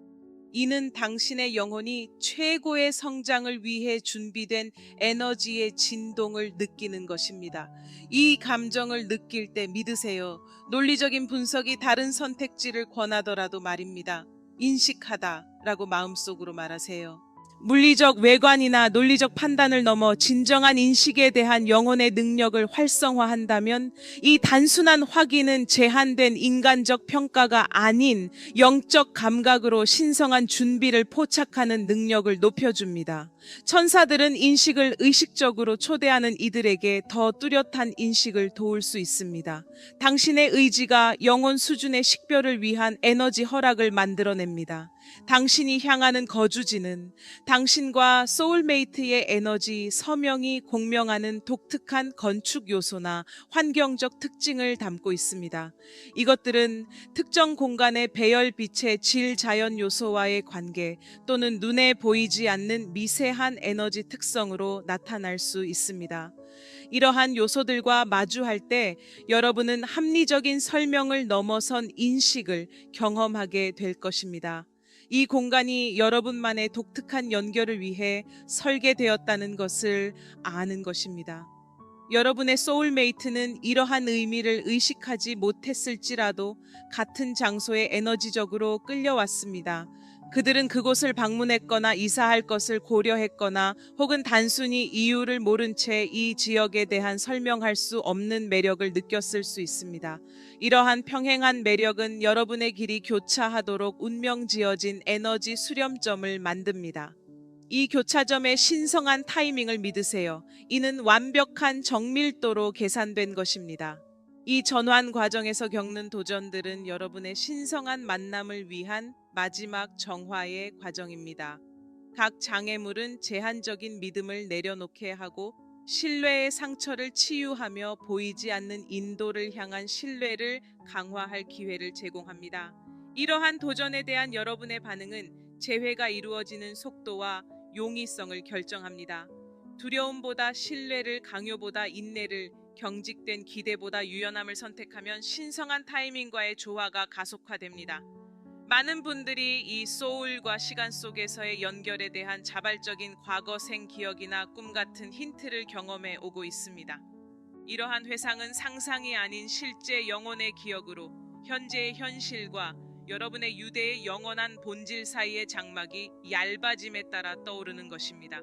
이는 당신의 영혼이 최고의 성장을 위해 준비된 에너지의 진동을 느끼는 것입니다. 이 감정을 느낄 때 믿으세요. 논리적인 분석이 다른 선택지를 권하더라도 말입니다. 인식하다라고 마음속으로 말하세요. 물리적 외관이나 논리적 판단을 넘어 진정한 인식에 대한 영혼의 능력을 활성화한다면 이 단순한 확인은 제한된 인간적 평가가 아닌 영적 감각으로 신성한 준비를 포착하는 능력을 높여줍니다. 천사들은 인식을 의식적으로 초대하는 이들에게 더 뚜렷한 인식을 도울 수 있습니다. 당신의 의지가 영혼 수준의 식별을 위한 에너지 허락을 만들어냅니다. 당신이 향하는 거주지는 당신과 소울메이트의 에너지, 서명이 공명하는 독특한 건축 요소나 환경적 특징을 담고 있습니다. 이것들은 특정 공간의 배열빛의 질 자연 요소와의 관계 또는 눈에 보이지 않는 미세한 에너지 특성으로 나타날 수 있습니다. 이러한 요소들과 마주할 때 여러분은 합리적인 설명을 넘어선 인식을 경험하게 될 것입니다. 이 공간이 여러분만의 독특한 연결을 위해 설계되었다는 것을 아는 것입니다. 여러분의 소울메이트는 이러한 의미를 의식하지 못했을지라도 같은 장소에 에너지적으로 끌려왔습니다. 그들은 그곳을 방문했거나 이사할 것을 고려했거나 혹은 단순히 이유를 모른 채 이 지역에 대한 설명할 수 없는 매력을 느꼈을 수 있습니다. 이러한 평행한 매력은 여러분의 길이 교차하도록 운명지어진 에너지 수렴점을 만듭니다. 이 교차점의 신성한 타이밍을 믿으세요. 이는 완벽한 정밀도로 계산된 것입니다. 이 전환 과정에서 겪는 도전들은 여러분의 신성한 만남을 위한 마지막 정화의 과정입니다. 각 장애물은 제한적인 믿음을 내려놓게 하고 신뢰의 상처를 치유하며 보이지 않는 인도를 향한 신뢰를 강화할 기회를 제공합니다. 이러한 도전에 대한 여러분의 반응은 재회가 이루어지는 속도와 용이성을 결정합니다. 두려움보다 신뢰를, 강요보다 인내를, 경직된 기대보다 유연함을 선택하면 신성한 타이밍과의 조화가 가속화됩니다. 많은 분들이 이 소울과 시간 속에서의 연결에 대한 자발적인 과거생 기억이나 꿈 같은 힌트를 경험해 오고 있습니다. 이러한 회상은 상상이 아닌 실제 영혼의 기억으로 현재의 현실과 여러분의 유대의 영원한 본질 사이의 장막이 얇아짐에 따라 떠오르는 것입니다.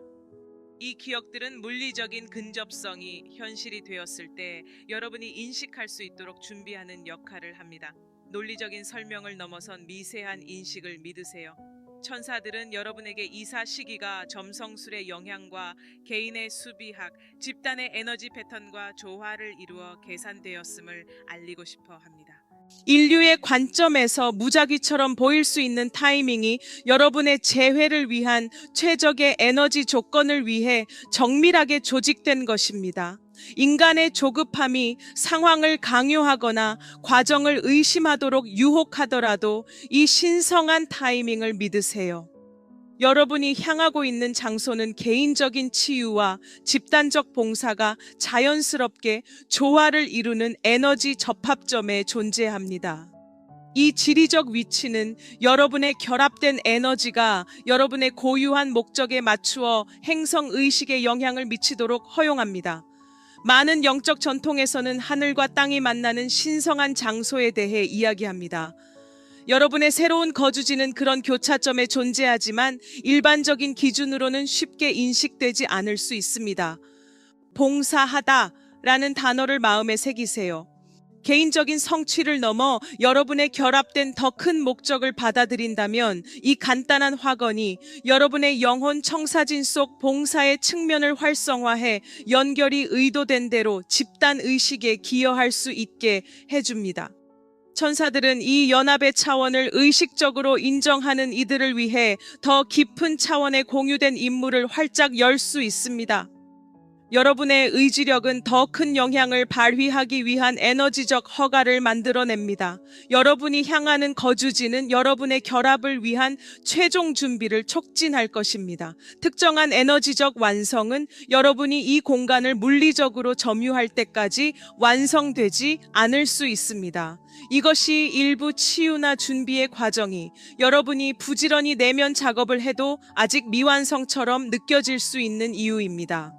이 기억들은 물리적인 근접성이 현실이 되었을 때 여러분이 인식할 수 있도록 준비하는 역할을 합니다. 논리적인 설명을 넘어선 미세한 인식을 믿으세요. 천사들은 여러분에게 이사 시기가 점성술의 영향과 개인의 수비학, 집단의 에너지 패턴과 조화를 이루어 계산되었음을 알리고 싶어 합니다. 인류의 관점에서 무작위처럼 보일 수 있는 타이밍이 여러분의 재회를 위한 최적의 에너지 조건을 위해 정밀하게 조직된 것입니다. 인간의 조급함이 상황을 강요하거나 과정을 의심하도록 유혹하더라도 이 신성한 타이밍을 믿으세요. 여러분이 향하고 있는 장소는 개인적인 치유와 집단적 봉사가 자연스럽게 조화를 이루는 에너지 접합점에 존재합니다. 이 지리적 위치는 여러분의 결합된 에너지가 여러분의 고유한 목적에 맞추어 행성 의식에 영향을 미치도록 허용합니다. 많은 영적 전통에서는 하늘과 땅이 만나는 신성한 장소에 대해 이야기합니다. 여러분의 새로운 거주지는 그런 교차점에 존재하지만 일반적인 기준으로는 쉽게 인식되지 않을 수 있습니다. 봉사하다라는 단어를 마음에 새기세요. 개인적인 성취를 넘어 여러분의 결합된 더 큰 목적을 받아들인다면 이 간단한 확언이 여러분의 영혼 청사진 속 봉사의 측면을 활성화해 연결이 의도된 대로 집단 의식에 기여할 수 있게 해줍니다. 천사들은 이 연합의 차원을 의식적으로 인정하는 이들을 위해 더 깊은 차원의 공유된 임무를 활짝 열 수 있습니다. 여러분의 의지력은 더 큰 영향을 발휘하기 위한 에너지적 허가를 만들어냅니다. 여러분이 향하는 거주지는 여러분의 결합을 위한 최종 준비를 촉진할 것입니다. 특정한 에너지적 완성은 여러분이 이 공간을 물리적으로 점유할 때까지 완성되지 않을 수 있습니다. 이것이 일부 치유나 준비의 과정이 여러분이 부지런히 내면 작업을 해도 아직 미완성처럼 느껴질 수 있는 이유입니다.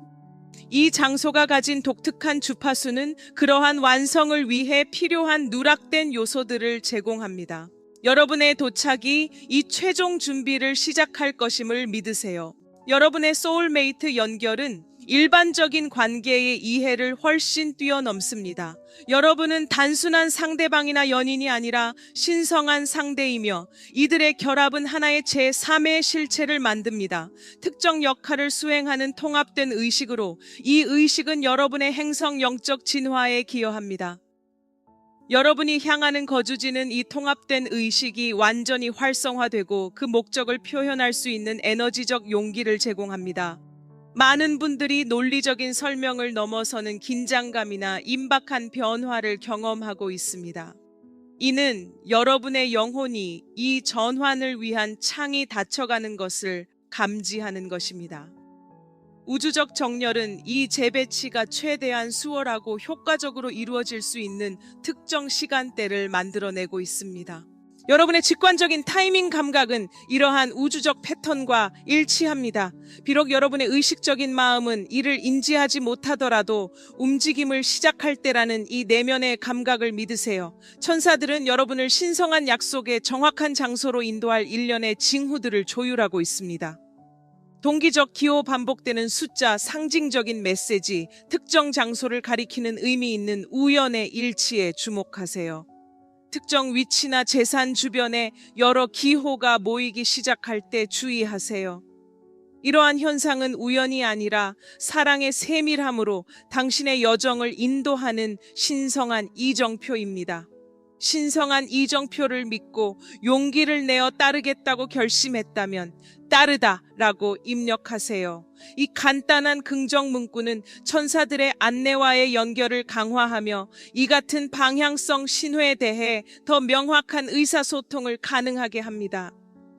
이 장소가 가진 독특한 주파수는 그러한 완성을 위해 필요한 누락된 요소들을 제공합니다. 여러분의 도착이 이 최종 준비를 시작할 것임을 믿으세요. 여러분의 소울메이트 연결은 일반적인 관계의 이해를 훨씬 뛰어넘습니다. 여러분은 단순한 상대방이나 연인이 아니라 신성한 상대이며 이들의 결합은 하나의 제3의 실체를 만듭니다. 특정 역할을 수행하는 통합된 의식으로 이 의식은 여러분의 행성 영적 진화에 기여합니다. 여러분이 향하는 거주지는 이 통합된 의식이 완전히 활성화되고 그 목적을 표현할 수 있는 에너지적 용기를 제공합니다. 많은 분들이 논리적인 설명을 넘어서는 긴장감이나 임박한 변화를 경험하고 있습니다. 이는 여러분의 영혼이 이 전환을 위한 창이 닫혀가는 것을 감지하는 것입니다. 우주적 정렬은 이 재배치가 최대한 수월하고 효과적으로 이루어질 수 있는 특정 시간대를 만들어내고 있습니다. 여러분의 직관적인 타이밍 감각은 이러한 우주적 패턴과 일치합니다. 비록 여러분의 의식적인 마음은 이를 인지하지 못하더라도 움직임을 시작할 때라는 이 내면의 감각을 믿으세요. 천사들은 여러분을 신성한 약속의 정확한 장소로 인도할 일련의 징후들을 조율하고 있습니다. 동기적 기호 반복되는 숫자, 상징적인 메시지, 특정 장소를 가리키는 의미 있는 우연의 일치에 주목하세요. 특정 위치나 재산 주변에 여러 기호가 모이기 시작할 때 주의하세요. 이러한 현상은 우연이 아니라 사랑의 세밀함으로 당신의 여정을 인도하는 신성한 이정표입니다. 신성한 이정표를 믿고 용기를 내어 따르겠다고 결심했다면 따르다라고 입력하세요. 이 간단한 긍정 문구는 천사들의 안내와의 연결을 강화하며 이 같은 방향성 신호에 대해 더 명확한 의사소통을 가능하게 합니다.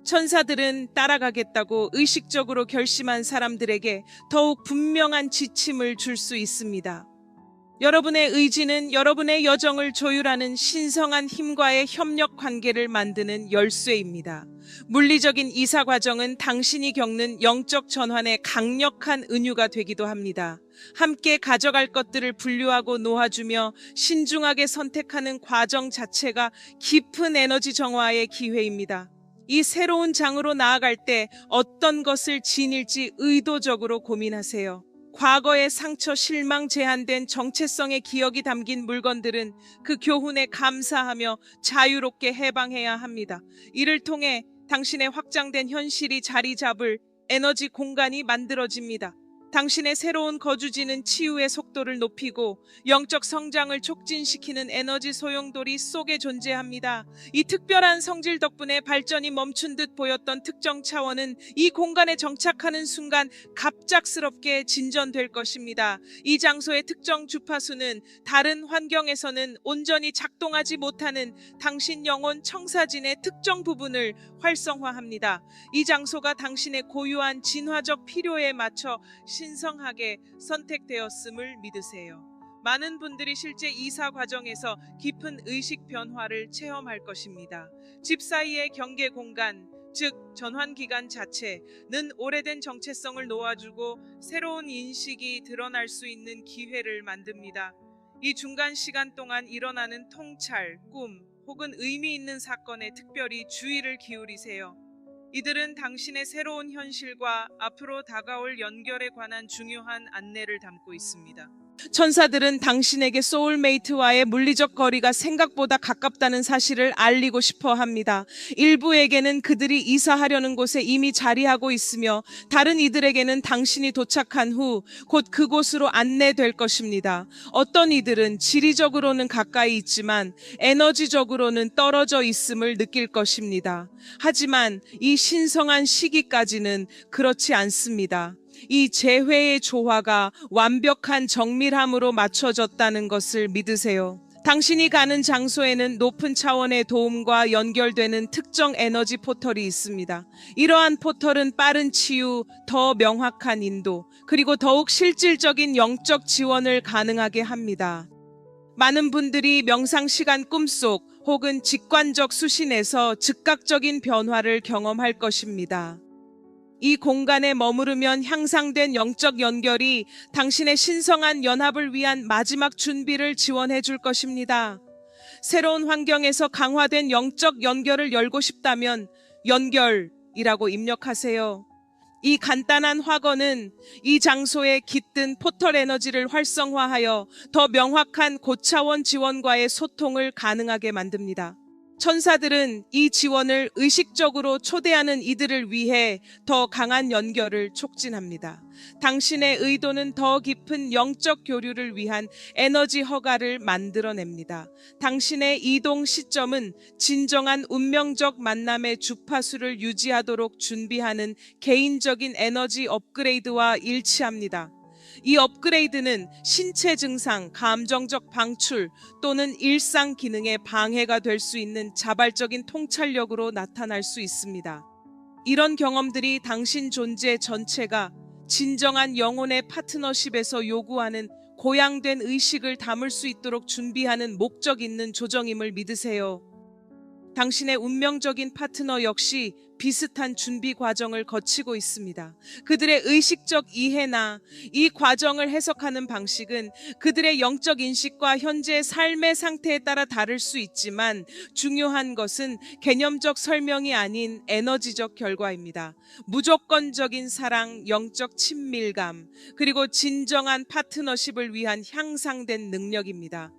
천사들은 따라가겠다고 의식적으로 결심한 사람들에게 더욱 분명한 지침을 줄 수 있습니다. 여러분의 의지는 여러분의 여정을 조율하는 신성한 힘과의 협력 관계를 만드는 열쇠입니다. 물리적인 이사 과정은 당신이 겪는 영적 전환의 강력한 은유가 되기도 합니다. 함께 가져갈 것들을 분류하고 놓아주며 신중하게 선택하는 과정 자체가 깊은 에너지 정화의 기회입니다. 이 새로운 장으로 나아갈 때 어떤 것을 지닐지 의도적으로 고민하세요. 과거의 상처, 실망, 제한된 정체성의 기억이 담긴 물건들은 그 교훈에 감사하며 자유롭게 해방해야 합니다. 이를 통해 당신의 확장된 현실이 자리 잡을 에너지 공간이 만들어집니다. 당신의 새로운 거주지는 치유의 속도를 높이고 영적 성장을 촉진시키는 에너지 소용돌이 속에 존재합니다. 이 특별한 성질 덕분에 발전이 멈춘 듯 보였던 특정 차원은 이 공간에 정착하는 순간 갑작스럽게 진전될 것입니다. 이 장소의 특정 주파수는 다른 환경에서는 온전히 작동하지 못하는 당신 영혼 청사진의 특정 부분을 활성화합니다. 이 장소가 당신의 고유한 진화적 필요에 맞춰 신성하게 선택되었음을 믿으세요. 많은 분들이 실제 이사 과정에서 깊은 의식 변화를 체험할 것입니다. 집 사이의 경계 공간, 즉 전환 기간 자체는 오래된 정체성을 놓아주고 새로운 인식이 드러날 수 있는 기회를 만듭니다. 이 중간 시간 동안 일어나는 통찰, 꿈 혹은 의미 있는 사건에 특별히 주의를 기울이세요. 이들은 당신의 새로운 현실과 앞으로 다가올 연결에 관한 중요한 안내를 담고 있습니다. 천사들은 당신에게 소울메이트와의 물리적 거리가 생각보다 가깝다는 사실을 알리고 싶어 합니다. 일부에게는 그들이 이사하려는 곳에 이미 자리하고 있으며 다른 이들에게는 당신이 도착한 후 곧 그곳으로 안내될 것입니다. 어떤 이들은 지리적으로는 가까이 있지만 에너지적으로는 떨어져 있음을 느낄 것입니다. 하지만 이 신성한 시기까지는 그렇지 않습니다. 이 재회의 조화가 완벽한 정밀함으로 맞춰졌다는 것을 믿으세요. 당신이 가는 장소에는 높은 차원의 도움과 연결되는 특정 에너지 포털이 있습니다. 이러한 포털은 빠른 치유, 더 명확한 인도, 그리고 더욱 실질적인 영적 지원을 가능하게 합니다. 많은 분들이 명상 시간 꿈속 혹은 직관적 수신에서 즉각적인 변화를 경험할 것입니다. 이 공간에 머무르면 향상된 영적 연결이 당신의 신성한 연합을 위한 마지막 준비를 지원해 줄 것입니다. 새로운 환경에서 강화된 영적 연결을 열고 싶다면 연결이라고 입력하세요. 이 간단한 확언은 이 장소에 깃든 포털 에너지를 활성화하여 더 명확한 고차원 지원과의 소통을 가능하게 만듭니다. 천사들은 이 지원을 의식적으로 초대하는 이들을 위해 더 강한 연결을 촉진합니다. 당신의 의도는 더 깊은 영적 교류를 위한 에너지 허가를 만들어냅니다. 당신의 이동 시점은 진정한 운명적 만남의 주파수를 유지하도록 준비하는 개인적인 에너지 업그레이드와 일치합니다. 이 업그레이드는 신체 증상, 감정적 방출 또는 일상 기능에 방해가 될 수 있는 자발적인 통찰력으로 나타날 수 있습니다. 이런 경험들이 당신 존재 전체가 진정한 영혼의 파트너십에서 요구하는 고양된 의식을 담을 수 있도록 준비하는 목적 있는 조정임을 믿으세요. 당신의 운명적인 파트너 역시 비슷한 준비 과정을 거치고 있습니다. 그들의 의식적 이해나 이 과정을 해석하는 방식은 그들의 영적 인식과 현재의 삶의 상태에 따라 다를 수 있지만 중요한 것은 개념적 설명이 아닌 에너지적 결과입니다. 무조건적인 사랑, 영적 친밀감, 그리고 진정한 파트너십을 위한 향상된 능력입니다.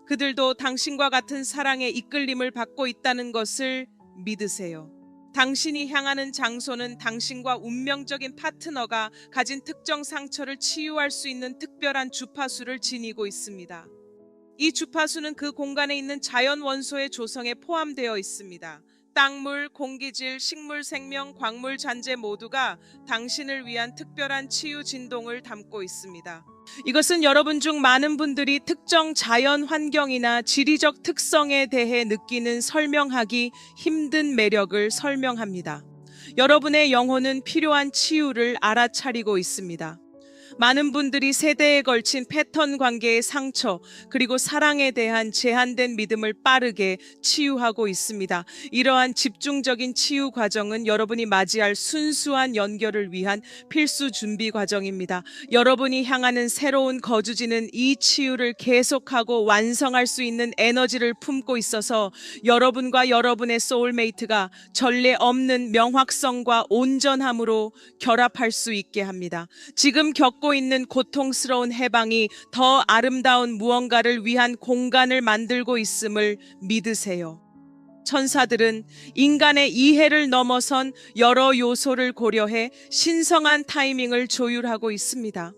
그들도 당신과 같은 사랑의 이끌림을 받고 있다는 것을 믿으세요. 당신이 향하는 장소는 당신과 운명적인 파트너가 가진 특정 상처를 치유할 수 있는 특별한 주파수를 지니고 있습니다. 이 주파수는 그 공간에 있는 자연 원소의 조성에 포함되어 있습니다. 땅물, 공기질, 식물 생명, 광물 잔재 모두가 당신을 위한 특별한 치유 진동을 담고 있습니다. 이것은 여러분 중 많은 분들이 특정 자연 환경이나 지리적 특성에 대해 느끼는 설명하기 힘든 매력을 설명합니다. 여러분의 영혼은 필요한 치유를 알아차리고 있습니다. 많은 분들이 세대에 걸친 패턴 관계의 상처 그리고 사랑에 대한 제한된 믿음을 빠르게 치유하고 있습니다. 이러한 집중적인 치유 과정은 여러분이 맞이할 순수한 연결을 위한 필수 준비 과정입니다. 여러분이 향하는 새로운 거주지는 이 치유를 계속하고 완성할 수 있는 에너지를 품고 있어서 여러분과 여러분의 소울메이트가 전례 없는 명확성과 온전함으로 결합할 수 있게 합니다. 지금 겪고 있는 고통스러운 해방이 더 아름다운 무언가를 위한 공간을 만들고 있음을 믿으세요. 천사들은 인간의 이해를 넘어선 여러 요소를 고려해 신성한 타이밍을 조율하고 있습니다.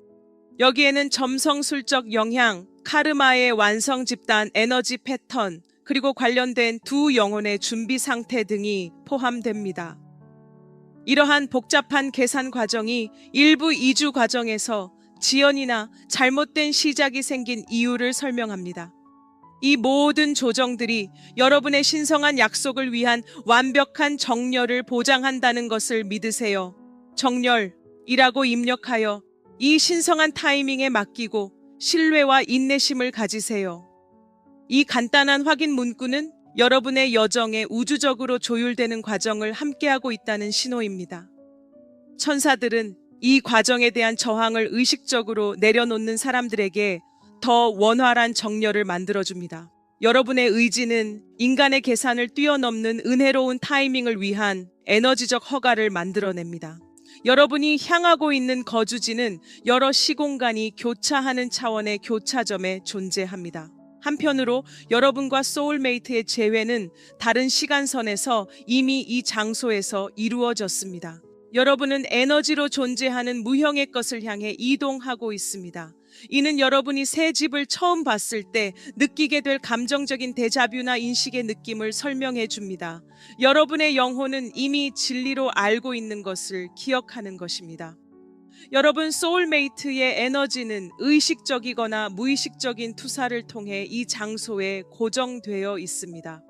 여기에는 점성술적 영향, 카르마의 완성 집단 에너지 패턴, 그리고 관련된 두 영혼의 준비 상태 등이 포함됩니다. 이러한 복잡한 계산 과정이 일부 이주 과정에서 지연이나 잘못된 시작이 생긴 이유를 설명합니다. 이 모든 조정들이 여러분의 신성한 약속을 위한 완벽한 정렬을 보장한다는 것을 믿으세요. 정렬이라고 입력하여 이 신성한 타이밍에 맡기고 신뢰와 인내심을 가지세요. 이 간단한 확인 문구는 여러분의 여정에 우주적으로 조율되는 과정을 함께하고 있다는 신호입니다. 천사들은 이 과정에 대한 저항을 의식적으로 내려놓는 사람들에게 더 원활한 정렬을 만들어줍니다. 여러분의 의지는 인간의 계산을 뛰어넘는 은혜로운 타이밍을 위한 에너지적 허가를 만들어냅니다. 여러분이 향하고 있는 거주지는 여러 시공간이 교차하는 차원의 교차점에 존재합니다. 한편으로 여러분과 소울메이트의 재회는 다른 시간선에서 이미 이 장소에서 이루어졌습니다. 여러분은 에너지로 존재하는 무형의 것을 향해 이동하고 있습니다. 이는 여러분이 새 집을 처음 봤을 때 느끼게 될 감정적인 데자뷰나 인식의 느낌을 설명해 줍니다. 여러분의 영혼은 이미 진리로 알고 있는 것을 기억하는 것입니다. 여러분 소울메이트의 에너지는 의식적이거나 무의식적인 투사를 통해 이 장소에 고정되어 있습니다.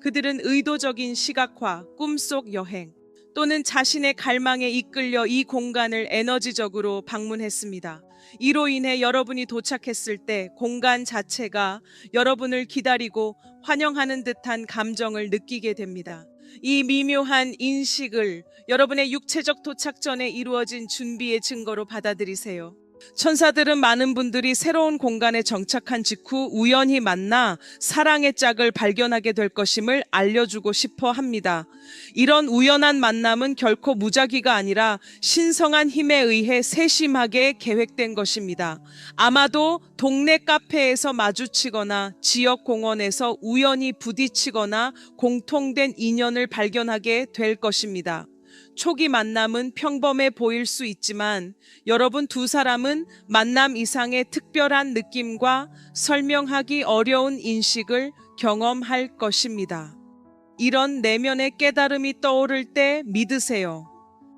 그들은 의도적인 시각화, 꿈속 여행, 또는 자신의 갈망에 이끌려 이 공간을 에너지적으로 방문했습니다. 이로 인해 여러분이 도착했을 때 공간 자체가 여러분을 기다리고 환영하는 듯한 감정을 느끼게 됩니다. 이 미묘한 인식을 여러분의 육체적 도착 전에 이루어진 준비의 증거로 받아들이세요. 천사들은 많은 분들이 새로운 공간에 정착한 직후 우연히 만나 사랑의 짝을 발견하게 될 것임을 알려주고 싶어 합니다. 이런 우연한 만남은 결코 무작위가 아니라 신성한 힘에 의해 세심하게 계획된 것입니다. 아마도 동네 카페에서 마주치거나 지역 공원에서 우연히 부딪히거나 공통된 인연을 발견하게 될 것입니다. 초기 만남은 평범해 보일 수 있지만 여러분 두 사람은 만남 이상의 특별한 느낌과 설명하기 어려운 인식을 경험할 것입니다. 이런 내면의 깨달음이 떠오를 때 믿으세요.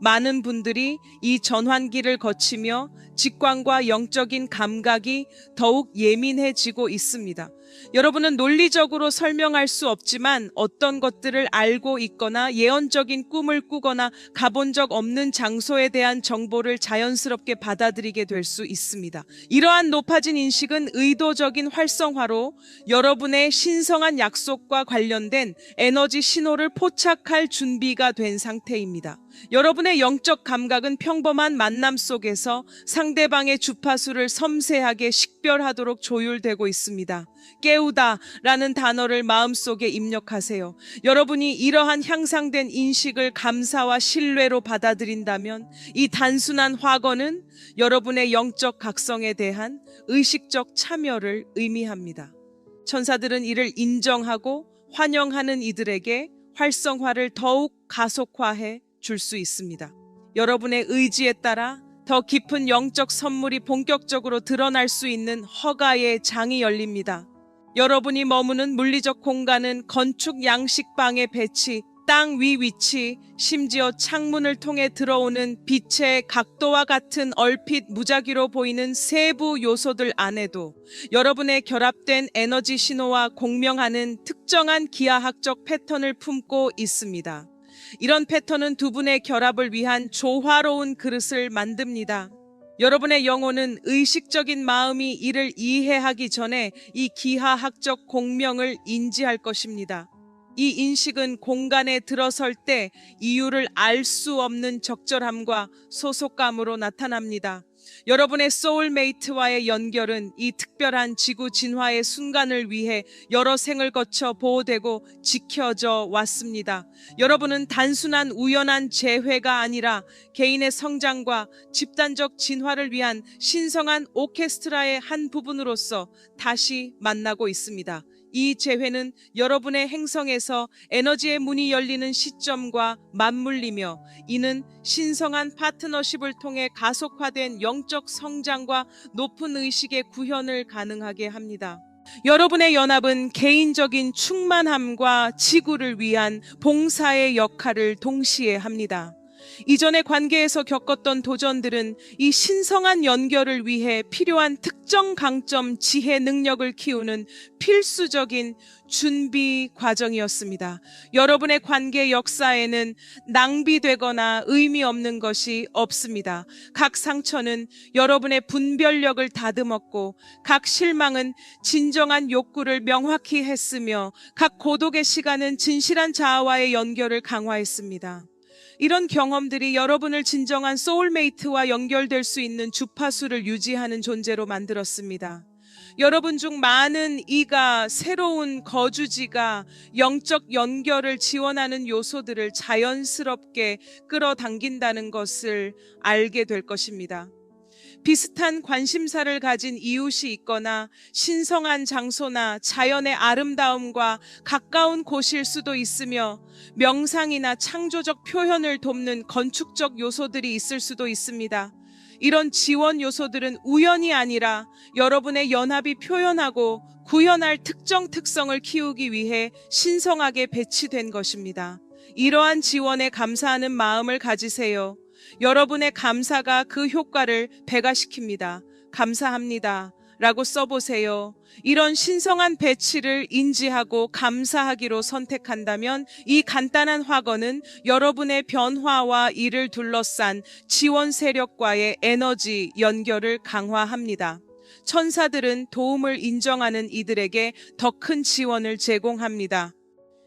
많은 분들이 이 전환기를 거치며 직관과 영적인 감각이 더욱 예민해지고 있습니다. 여러분은 논리적으로 설명할 수 없지만 어떤 것들을 알고 있거나 예언적인 꿈을 꾸거나 가본 적 없는 장소에 대한 정보를 자연스럽게 받아들이게 될 수 있습니다. 이러한 높아진 인식은 의도적인 활성화로 여러분의 신성한 약속과 관련된 에너지 신호를 포착할 준비가 된 상태입니다. 여러분의 영적 감각은 평범한 만남 속에서 상대방의 주파수를 섬세하게 식별하도록 조율되고 있습니다. 깨우다라는 단어를 마음속에 입력하세요. 여러분이 이러한 향상된 인식을 감사와 신뢰로 받아들인다면 이 단순한 확언은 여러분의 영적 각성에 대한 의식적 참여를 의미합니다. 천사들은 이를 인정하고 환영하는 이들에게 활성화를 더욱 가속화해 줄 수 있습니다. 여러분의 의지에 따라 더 깊은 영적 선물이 본격적으로 드러날 수 있는 허가의 장이 열립니다. 여러분이 머무는 물리적 공간은 건축 양식방의 배치, 땅 위 위치, 심지어 창문을 통해 들어오는 빛의 각도와 같은 얼핏 무작위로 보이는 세부 요소들 안에도 여러분의 결합된 에너지 신호와 공명하는 특정한 기하학적 패턴을 품고 있습니다. 이런 패턴은 두 분의 결합을 위한 조화로운 그릇을 만듭니다. 여러분의 영혼은 의식적인 마음이 이를 이해하기 전에 이 기하학적 공명을 인지할 것입니다. 이 인식은 공간에 들어설 때 이유를 알 수 없는 적절함과 소속감으로 나타납니다. 여러분의 소울메이트와의 연결은 이 특별한 지구 진화의 순간을 위해 여러 생을 거쳐 보호되고 지켜져 왔습니다. 여러분은 단순한 우연한 재회가 아니라 개인의 성장과 집단적 진화를 위한 신성한 오케스트라의 한 부분으로서 다시 만나고 있습니다. 이 재회는 여러분의 행성에서 에너지의 문이 열리는 시점과 맞물리며 이는 신성한 파트너십을 통해 가속화된 영적 성장과 높은 의식의 구현을 가능하게 합니다. 여러분의 연합은 개인적인 충만함과 지구를 위한 봉사의 역할을 동시에 합니다. 이전의 관계에서 겪었던 도전들은 이 신성한 연결을 위해 필요한 특정 강점, 지혜, 능력을 키우는 필수적인 준비 과정이었습니다. 여러분의 관계 역사에는 낭비되거나 의미 없는 것이 없습니다. 각 상처는 여러분의 분별력을 다듬었고, 각 실망은 진정한 욕구를 명확히 했으며, 각 고독의 시간은 진실한 자아와의 연결을 강화했습니다. 이런 경험들이 여러분을 진정한 소울메이트와 연결될 수 있는 주파수를 유지하는 존재로 만들었습니다. 여러분 중 많은 이가 새로운 거주지가 영적 연결을 지원하는 요소들을 자연스럽게 끌어당긴다는 것을 알게 될 것입니다. 비슷한 관심사를 가진 이웃이 있거나 신성한 장소나 자연의 아름다움과 가까운 곳일 수도 있으며 명상이나 창조적 표현을 돕는 건축적 요소들이 있을 수도 있습니다. 이런 지원 요소들은 우연이 아니라 여러분의 연합이 표현하고 구현할 특정 특성을 키우기 위해 신성하게 배치된 것입니다. 이러한 지원에 감사하는 마음을 가지세요. 여러분의 감사가 그 효과를 배가시킵니다. 감사합니다. 라고 써보세요. 이런 신성한 배치를 인지하고 감사하기로 선택한다면 이 간단한 확언은 여러분의 변화와 이를 둘러싼 지원 세력과의 에너지 연결을 강화합니다. 천사들은 도움을 인정하는 이들에게 더 큰 지원을 제공합니다.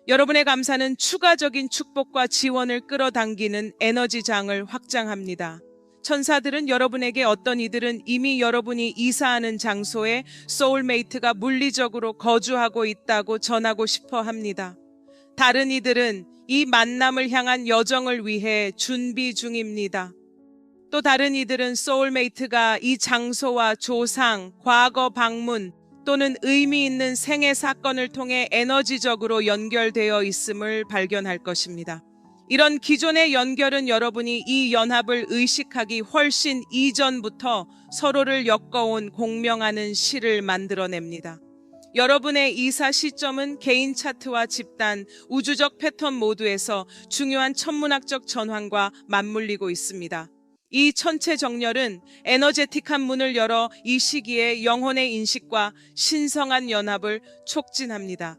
여러분의 감사는 추가적인 축복과 지원을 끌어당기는 에너지장을 확장합니다. 천사들은 여러분에게 어떤 이들은 이미 여러분이 이사하는 장소에 소울메이트가 물리적으로 거주하고 있다고 전하고 싶어 합니다. 다른 이들은 이 만남을 향한 여정을 위해 준비 중입니다. 또 다른 이들은 소울메이트가 이 장소와 조상, 과거 방문, 또는 의미 있는 생애 사건을 통해 에너지적으로 연결되어 있음을 발견할 것입니다. 이런 기존의 연결은 여러분이 이 연합을 의식하기 훨씬 이전부터 서로를 엮어온 공명하는 실을 만들어냅니다. 여러분의 이사 시점은 개인 차트와 집단, 우주적 패턴 모두에서 중요한 천문학적 전환과 맞물리고 있습니다. 이 천체 정렬은 에너제틱한 문을 열어 이 시기에 영혼의 인식과 신성한 연합을 촉진합니다.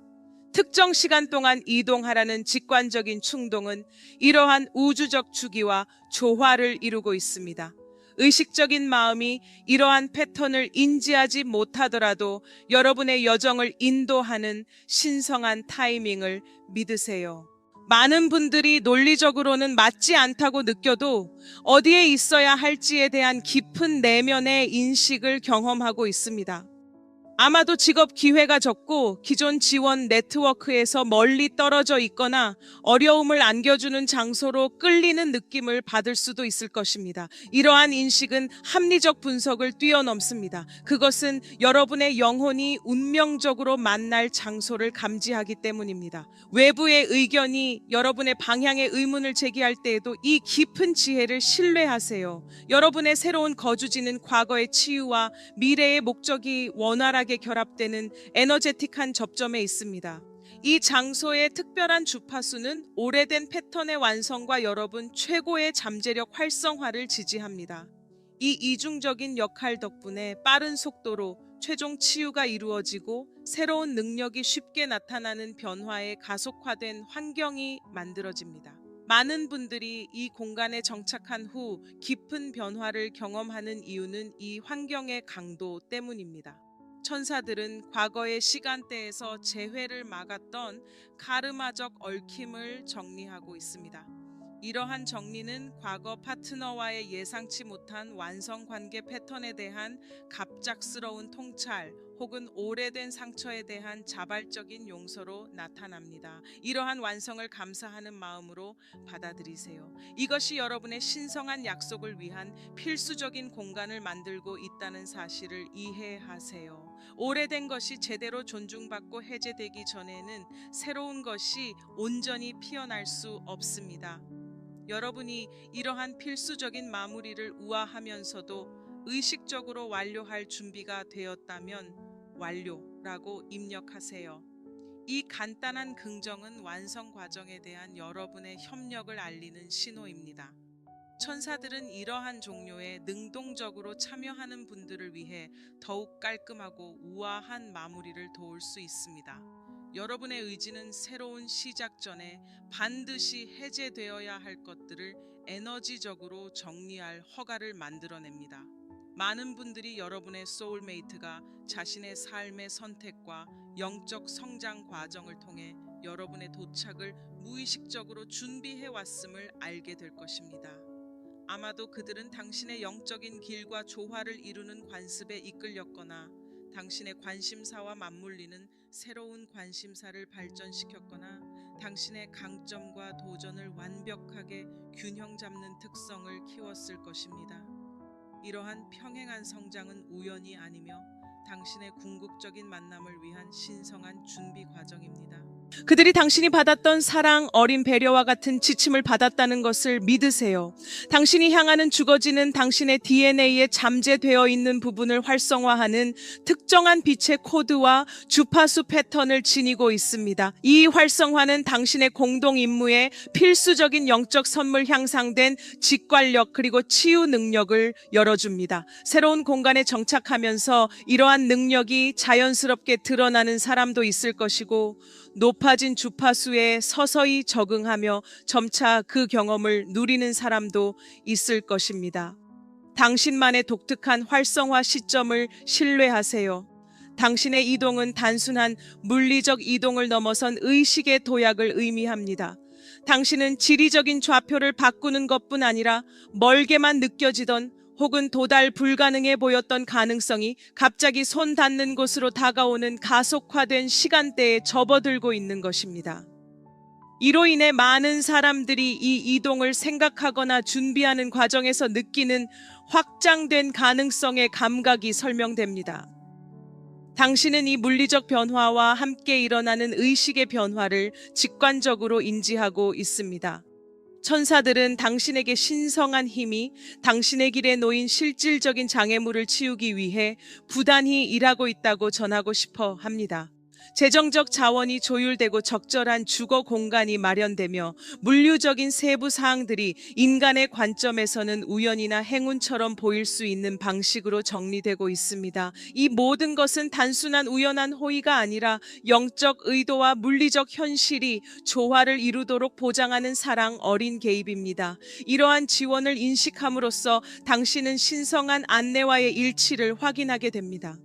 특정 시간 동안 이동하라는 직관적인 충동은 이러한 우주적 주기와 조화를 이루고 있습니다. 의식적인 마음이 이러한 패턴을 인지하지 못하더라도 여러분의 여정을 인도하는 신성한 타이밍을 믿으세요. 많은 분들이 논리적으로는 맞지 않다고 느껴도 어디에 있어야 할지에 대한 깊은 내면의 인식을 경험하고 있습니다. 아마도 직업 기회가 적고 기존 지원 네트워크에서 멀리 떨어져 있거나 어려움을 안겨주는 장소로 끌리는 느낌을 받을 수도 있을 것입니다. 이러한 인식은 합리적 분석을 뛰어넘습니다. 그것은 여러분의 영혼이 운명적으로 만날 장소를 감지하기 때문입니다. 외부의 의견이 여러분의 방향에 의문을 제기할 때에도 이 깊은 지혜를 신뢰하세요. 여러분의 새로운 거주지는 과거의 치유와 미래의 목적이 원활하게 결합되는 에너제틱한 접점에 있습니다. 이 장소의 특별한 주파수는 오래된 패턴의 완성과 여러분 최고의 잠재력 활성화를 지지합니다. 이 이중적인 역할 덕분에 빠른 속도로 최종 치유가 이루어지고 새로운 능력이 쉽게 나타나는 변화에 가속화된 환경이 만들어집니다. 많은 분들이 이 공간에 정착한 후 깊은 변화를 경험하는 이유는 이 환경의 강도 때문입니다. 천사들은 과거의 시간대에서 재회를 막았던 카르마적 얽힘을 정리하고 있습니다. 이러한 정리는 과거 파트너와의 예상치 못한 완성 관계 패턴에 대한 갑작스러운 통찰 혹은 오래된 상처에 대한 자발적인 용서로 나타납니다. 이러한 완성을 감사하는 마음으로 받아들이세요. 이것이 여러분의 신성한 약속을 위한 필수적인 공간을 만들고 있다는 사실을 이해하세요. 오래된 것이 제대로 존중받고 해제되기 전에는 새로운 것이 온전히 피어날 수 없습니다. 여러분이 이러한 필수적인 마무리를 우아하면서도 의식적으로 완료할 준비가 되었다면 완료라고 입력하세요. 이 간단한 긍정은 완성 과정에 대한 여러분의 협력을 알리는 신호입니다. 천사들은 이러한 종류의 능동적으로 참여하는 분들을 위해 더욱 깔끔하고 우아한 마무리를 도울 수 있습니다. 여러분의 의지는 새로운 시작 전에 반드시 해제되어야 할 것들을 에너지적으로 정리할 허가를 만들어냅니다. 많은 분들이 여러분의 소울메이트가 자신의 삶의 선택과 영적 성장 과정을 통해 여러분의 도착을 무의식적으로 준비해 왔음을 알게 될 것입니다. 아마도 그들은 당신의 영적인 길과 조화를 이루는 관습에 이끌렸거나 당신의 관심사와 맞물리는 새로운 관심사를 발전시켰거나 당신의 강점과 도전을 완벽하게 균형 잡는 특성을 키웠을 것입니다. 이러한 평행한 성장은 우연이 아니며 당신의 궁극적인 만남을 위한 신성한 준비 과정입니다. 그들이 당신이 받았던 사랑, 어린 배려와 같은 지침을 받았다는 것을 믿으세요. 당신이 향하는 주거지는 당신의 DNA에 잠재되어 있는 부분을 활성화하는 특정한 빛의 코드와 주파수 패턴을 지니고 있습니다. 이 활성화는 당신의 공동 임무에 필수적인 영적 선물 향상된 직관력 그리고 치유 능력을 열어줍니다. 새로운 공간에 정착하면서 이러한 능력이 자연스럽게 드러나는 사람도 있을 것이고 높아진 주파수에 서서히 적응하며 점차 그 경험을 누리는 사람도 있을 것입니다. 당신만의 독특한 활성화 시점을 신뢰하세요. 당신의 이동은 단순한 물리적 이동을 넘어선 의식의 도약을 의미합니다. 당신은 지리적인 좌표를 바꾸는 것뿐 아니라 멀게만 느껴지던 혹은 도달 불가능해 보였던 가능성이 갑자기 손 닿는 곳으로 다가오는 가속화된 시간대에 접어들고 있는 것입니다. 이로 인해 많은 사람들이 이 이동을 생각하거나 준비하는 과정에서 느끼는 확장된 가능성의 감각이 설명됩니다. 당신은 이 물리적 변화와 함께 일어나는 의식의 변화를 직관적으로 인지하고 있습니다. 천사들은 당신에게 신성한 힘이 당신의 길에 놓인 실질적인 장애물을 치우기 위해 부단히 일하고 있다고 전하고 싶어 합니다. 재정적 자원이 조율되고 적절한 주거 공간이 마련되며 물류적인 세부 사항들이 인간의 관점에서는 우연이나 행운처럼 보일 수 있는 방식으로 정리되고 있습니다. 이 모든 것은 단순한 우연한 호의가 아니라 영적 의도와 물리적 현실이 조화를 이루도록 보장하는 사랑 어린 개입입니다. 이러한 지원을 인식함으로써 당신은 신성한 안내와의 일치를 확인하게 됩니다.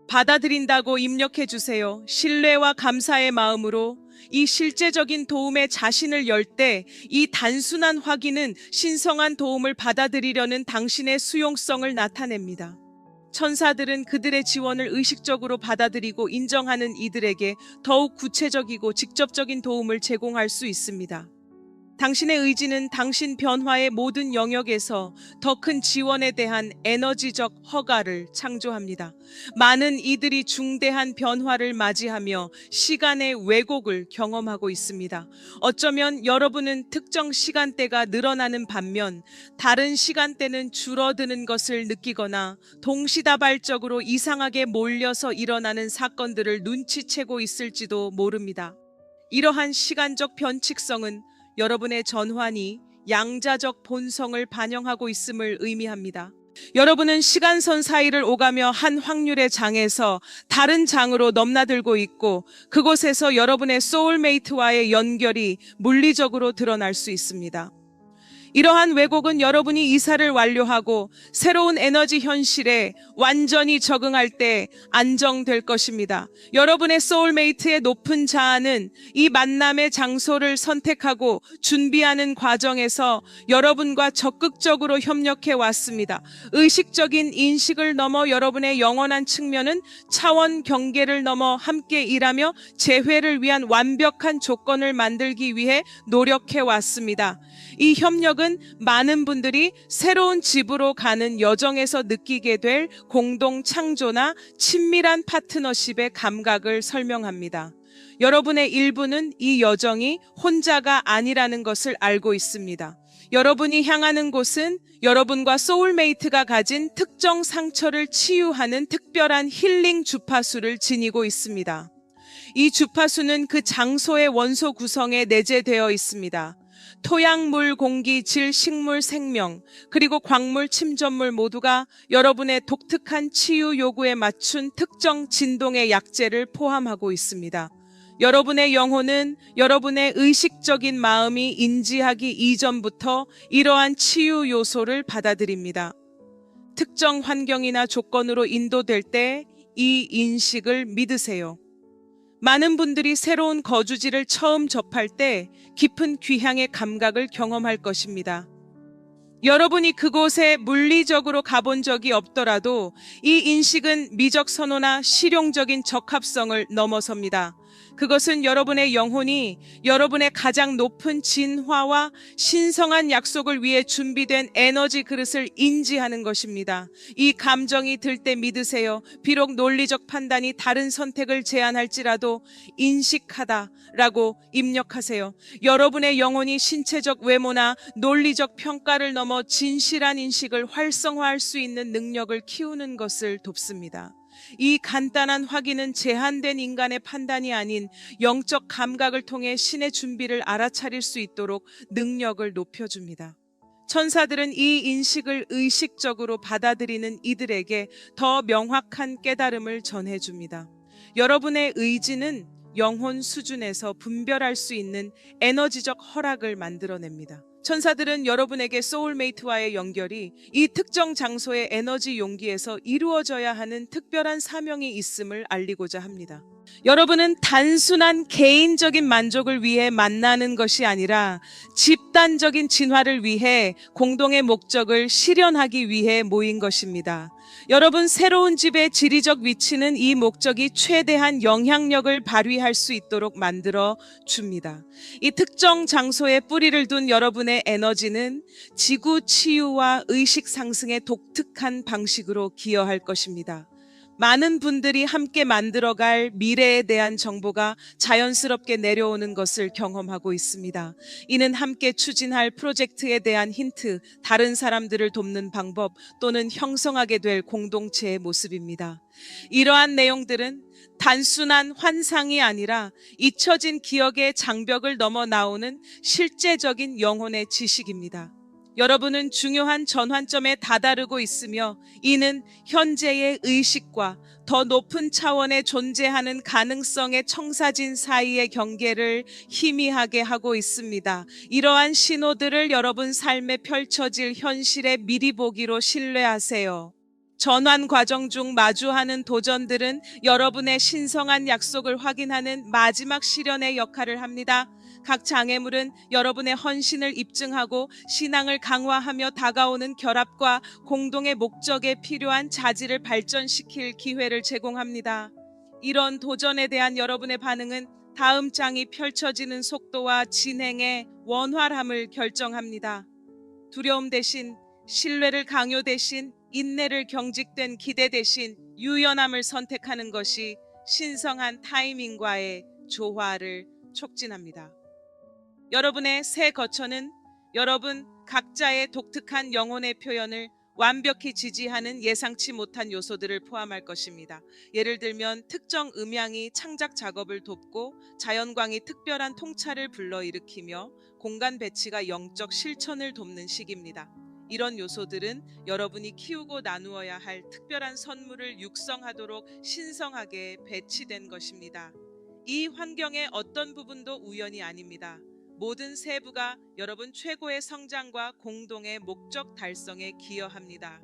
받아들인다고 입력해 주세요. 신뢰와 감사의 마음으로 이 실제적인 도움에 자신을 열 때 이 단순한 확인은 신성한 도움을 받아들이려는 당신의 수용성을 나타냅니다. 천사들은 그들의 지원을 의식적으로 받아들이고 인정하는 이들에게 더욱 구체적이고 직접적인 도움을 제공할 수 있습니다. 당신의 의지는 당신 변화의 모든 영역에서 더 큰 지원에 대한 에너지적 허가를 창조합니다. 많은 이들이 중대한 변화를 맞이하며 시간의 왜곡을 경험하고 있습니다. 어쩌면 여러분은 특정 시간대가 늘어나는 반면 다른 시간대는 줄어드는 것을 느끼거나 동시다발적으로 이상하게 몰려서 일어나는 사건들을 눈치채고 있을지도 모릅니다. 이러한 시간적 변칙성은 여러분의 전환이 양자적 본성을 반영하고 있음을 의미합니다. 여러분은 시간선 사이를 오가며 한 확률의 장에서 다른 장으로 넘나들고 있고 그곳에서 여러분의 소울메이트와의 연결이 물리적으로 드러날 수 있습니다. 이러한 왜곡은 여러분이 이사를 완료하고 새로운 에너지 현실에 완전히 적응할 때 안정될 것입니다. 여러분의 소울메이트의 높은 자아는 이 만남의 장소를 선택하고 준비하는 과정에서 여러분과 적극적으로 협력해 왔습니다. 의식적인 인식을 넘어 여러분의 영원한 측면은 차원 경계를 넘어 함께 일하며 재회를 위한 완벽한 조건을 만들기 위해 노력해 왔습니다. 이 협력은 많은 분들이 새로운 집으로 가는 여정에서 느끼게 될 공동 창조나 친밀한 파트너십의 감각을 설명합니다. 여러분의 일부는 이 여정이 혼자가 아니라는 것을 알고 있습니다. 여러분이 향하는 곳은 여러분과 소울메이트가 가진 특정 상처를 치유하는 특별한 힐링 주파수를 지니고 있습니다. 이 주파수는 그 장소의 원소 구성에 내재되어 있습니다. 토양, 물, 공기, 질, 식물, 생명, 그리고 광물, 침전물 모두가 여러분의 독특한 치유 요구에 맞춘 특정 진동의 약재를 포함하고 있습니다. 여러분의 영혼은 여러분의 의식적인 마음이 인지하기 이전부터 이러한 치유 요소를 받아들입니다. 특정 환경이나 조건으로 인도될 때 이 인식을 믿으세요. 많은 분들이 새로운 거주지를 처음 접할 때 깊은 귀향의 감각을 경험할 것입니다. 여러분이 그곳에 물리적으로 가본 적이 없더라도 이 인식은 미적 선호나 실용적인 적합성을 넘어섭니다. 그것은 여러분의 영혼이 여러분의 가장 높은 진화와 신성한 약속을 위해 준비된 에너지 그릇을 인지하는 것입니다. 이 감정이 들 때 믿으세요. 비록 논리적 판단이 다른 선택을 제안할지라도 인식하다라고 입력하세요. 여러분의 영혼이 신체적 외모나 논리적 평가를 넘어 진실한 인식을 활성화할 수 있는 능력을 키우는 것을 돕습니다. 이 간단한 확인은 제한된 인간의 판단이 아닌 영적 감각을 통해 신의 준비를 알아차릴 수 있도록 능력을 높여줍니다. 천사들은 이 인식을 의식적으로 받아들이는 이들에게 더 명확한 깨달음을 전해줍니다. 여러분의 의지는 영혼 수준에서 분별할 수 있는 에너지적 허락을 만들어냅니다. 천사들은 여러분에게 소울메이트와의 연결이 이 특정 장소의 에너지 용기에서 이루어져야 하는 특별한 사명이 있음을 알리고자 합니다. 여러분은 단순한 개인적인 만족을 위해 만나는 것이 아니라 집단적인 진화를 위해 공동의 목적을 실현하기 위해 모인 것입니다. 여러분 새로운 집의 지리적 위치는 이 목적이 최대한 영향력을 발휘할 수 있도록 만들어 줍니다. 이 특정 장소에 뿌리를 둔 여러분의 에너지는 지구 치유와 의식 상승의 독특한 방식으로 기여할 것입니다. 많은 분들이 함께 만들어갈 미래에 대한 정보가 자연스럽게 내려오는 것을 경험하고 있습니다. 이는 함께 추진할 프로젝트에 대한 힌트, 다른 사람들을 돕는 방법 또는 형성하게 될 공동체의 모습입니다. 이러한 내용들은 단순한 환상이 아니라 잊혀진 기억의 장벽을 넘어 나오는 실제적인 영혼의 지식입니다. 여러분은 중요한 전환점에 다다르고 있으며 이는 현재의 의식과 더 높은 차원에 존재하는 가능성의 청사진 사이의 경계를 희미하게 하고 있습니다. 이러한 신호들을 여러분 삶에 펼쳐질 현실에 미리 보기로 신뢰하세요. 전환 과정 중 마주하는 도전들은 여러분의 신성한 약속을 확인하는 마지막 시련의 역할을 합니다. 각 장애물은 여러분의 헌신을 입증하고 신앙을 강화하며 다가오는 결합과 공동의 목적에 필요한 자질을 발전시킬 기회를 제공합니다. 이런 도전에 대한 여러분의 반응은 다음 장이 펼쳐지는 속도와 진행의 원활함을 결정합니다. 두려움 대신 신뢰를 강요 대신 인내를 경직된 기대 대신 유연함을 선택하는 것이 신성한 타이밍과의 조화를 촉진합니다. 여러분의 새 거처는 여러분 각자의 독특한 영혼의 표현을 완벽히 지지하는 예상치 못한 요소들을 포함할 것입니다. 예를 들면 특정 음향이 창작 작업을 돕고 자연광이 특별한 통찰을 불러일으키며 공간 배치가 영적 실천을 돕는 시기입니다. 이런 요소들은 여러분이 키우고 나누어야 할 특별한 선물을 육성하도록 신성하게 배치된 것입니다. 이 환경의 어떤 부분도 우연이 아닙니다. 모든 세부가 여러분 최고의 성장과 공동의 목적 달성에 기여합니다.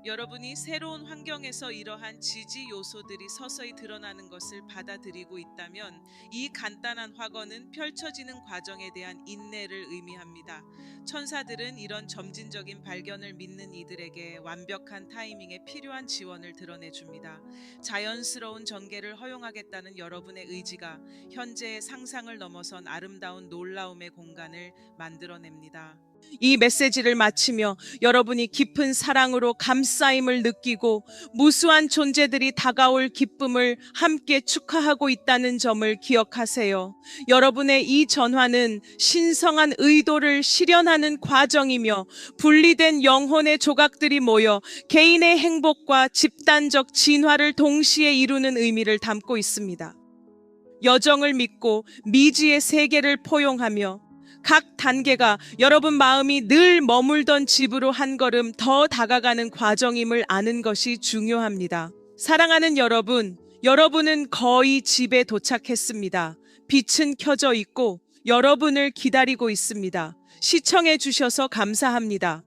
여러분이 새로운 환경에서 이러한 지지 요소들이 서서히 드러나는 것을 받아들이고 있다면 이 간단한 확언은 펼쳐지는 과정에 대한 인내를 의미합니다. 천사들은 이런 점진적인 발견을 믿는 이들에게 완벽한 타이밍에 필요한 지원을 드러내줍니다. 자연스러운 전개를 허용하겠다는 여러분의 의지가 현재의 상상을 넘어선 아름다운 놀라움의 공간을 만들어냅니다. 이 메시지를 마치며 여러분이 깊은 사랑으로 감싸임을 느끼고 무수한 존재들이 다가올 기쁨을 함께 축하하고 있다는 점을 기억하세요. 여러분의 이 전화는 신성한 의도를 실현하는 과정이며 분리된 영혼의 조각들이 모여 개인의 행복과 집단적 진화를 동시에 이루는 의미를 담고 있습니다. 여정을 믿고 미지의 세계를 포용하며 각 단계가 여러분 마음이 늘 머물던 집으로 한 걸음 더 다가가는 과정임을 아는 것이 중요합니다. 사랑하는 여러분, 여러분은 거의 집에 도착했습니다. 빛은 켜져 있고 여러분을 기다리고 있습니다. 시청해 주셔서 감사합니다.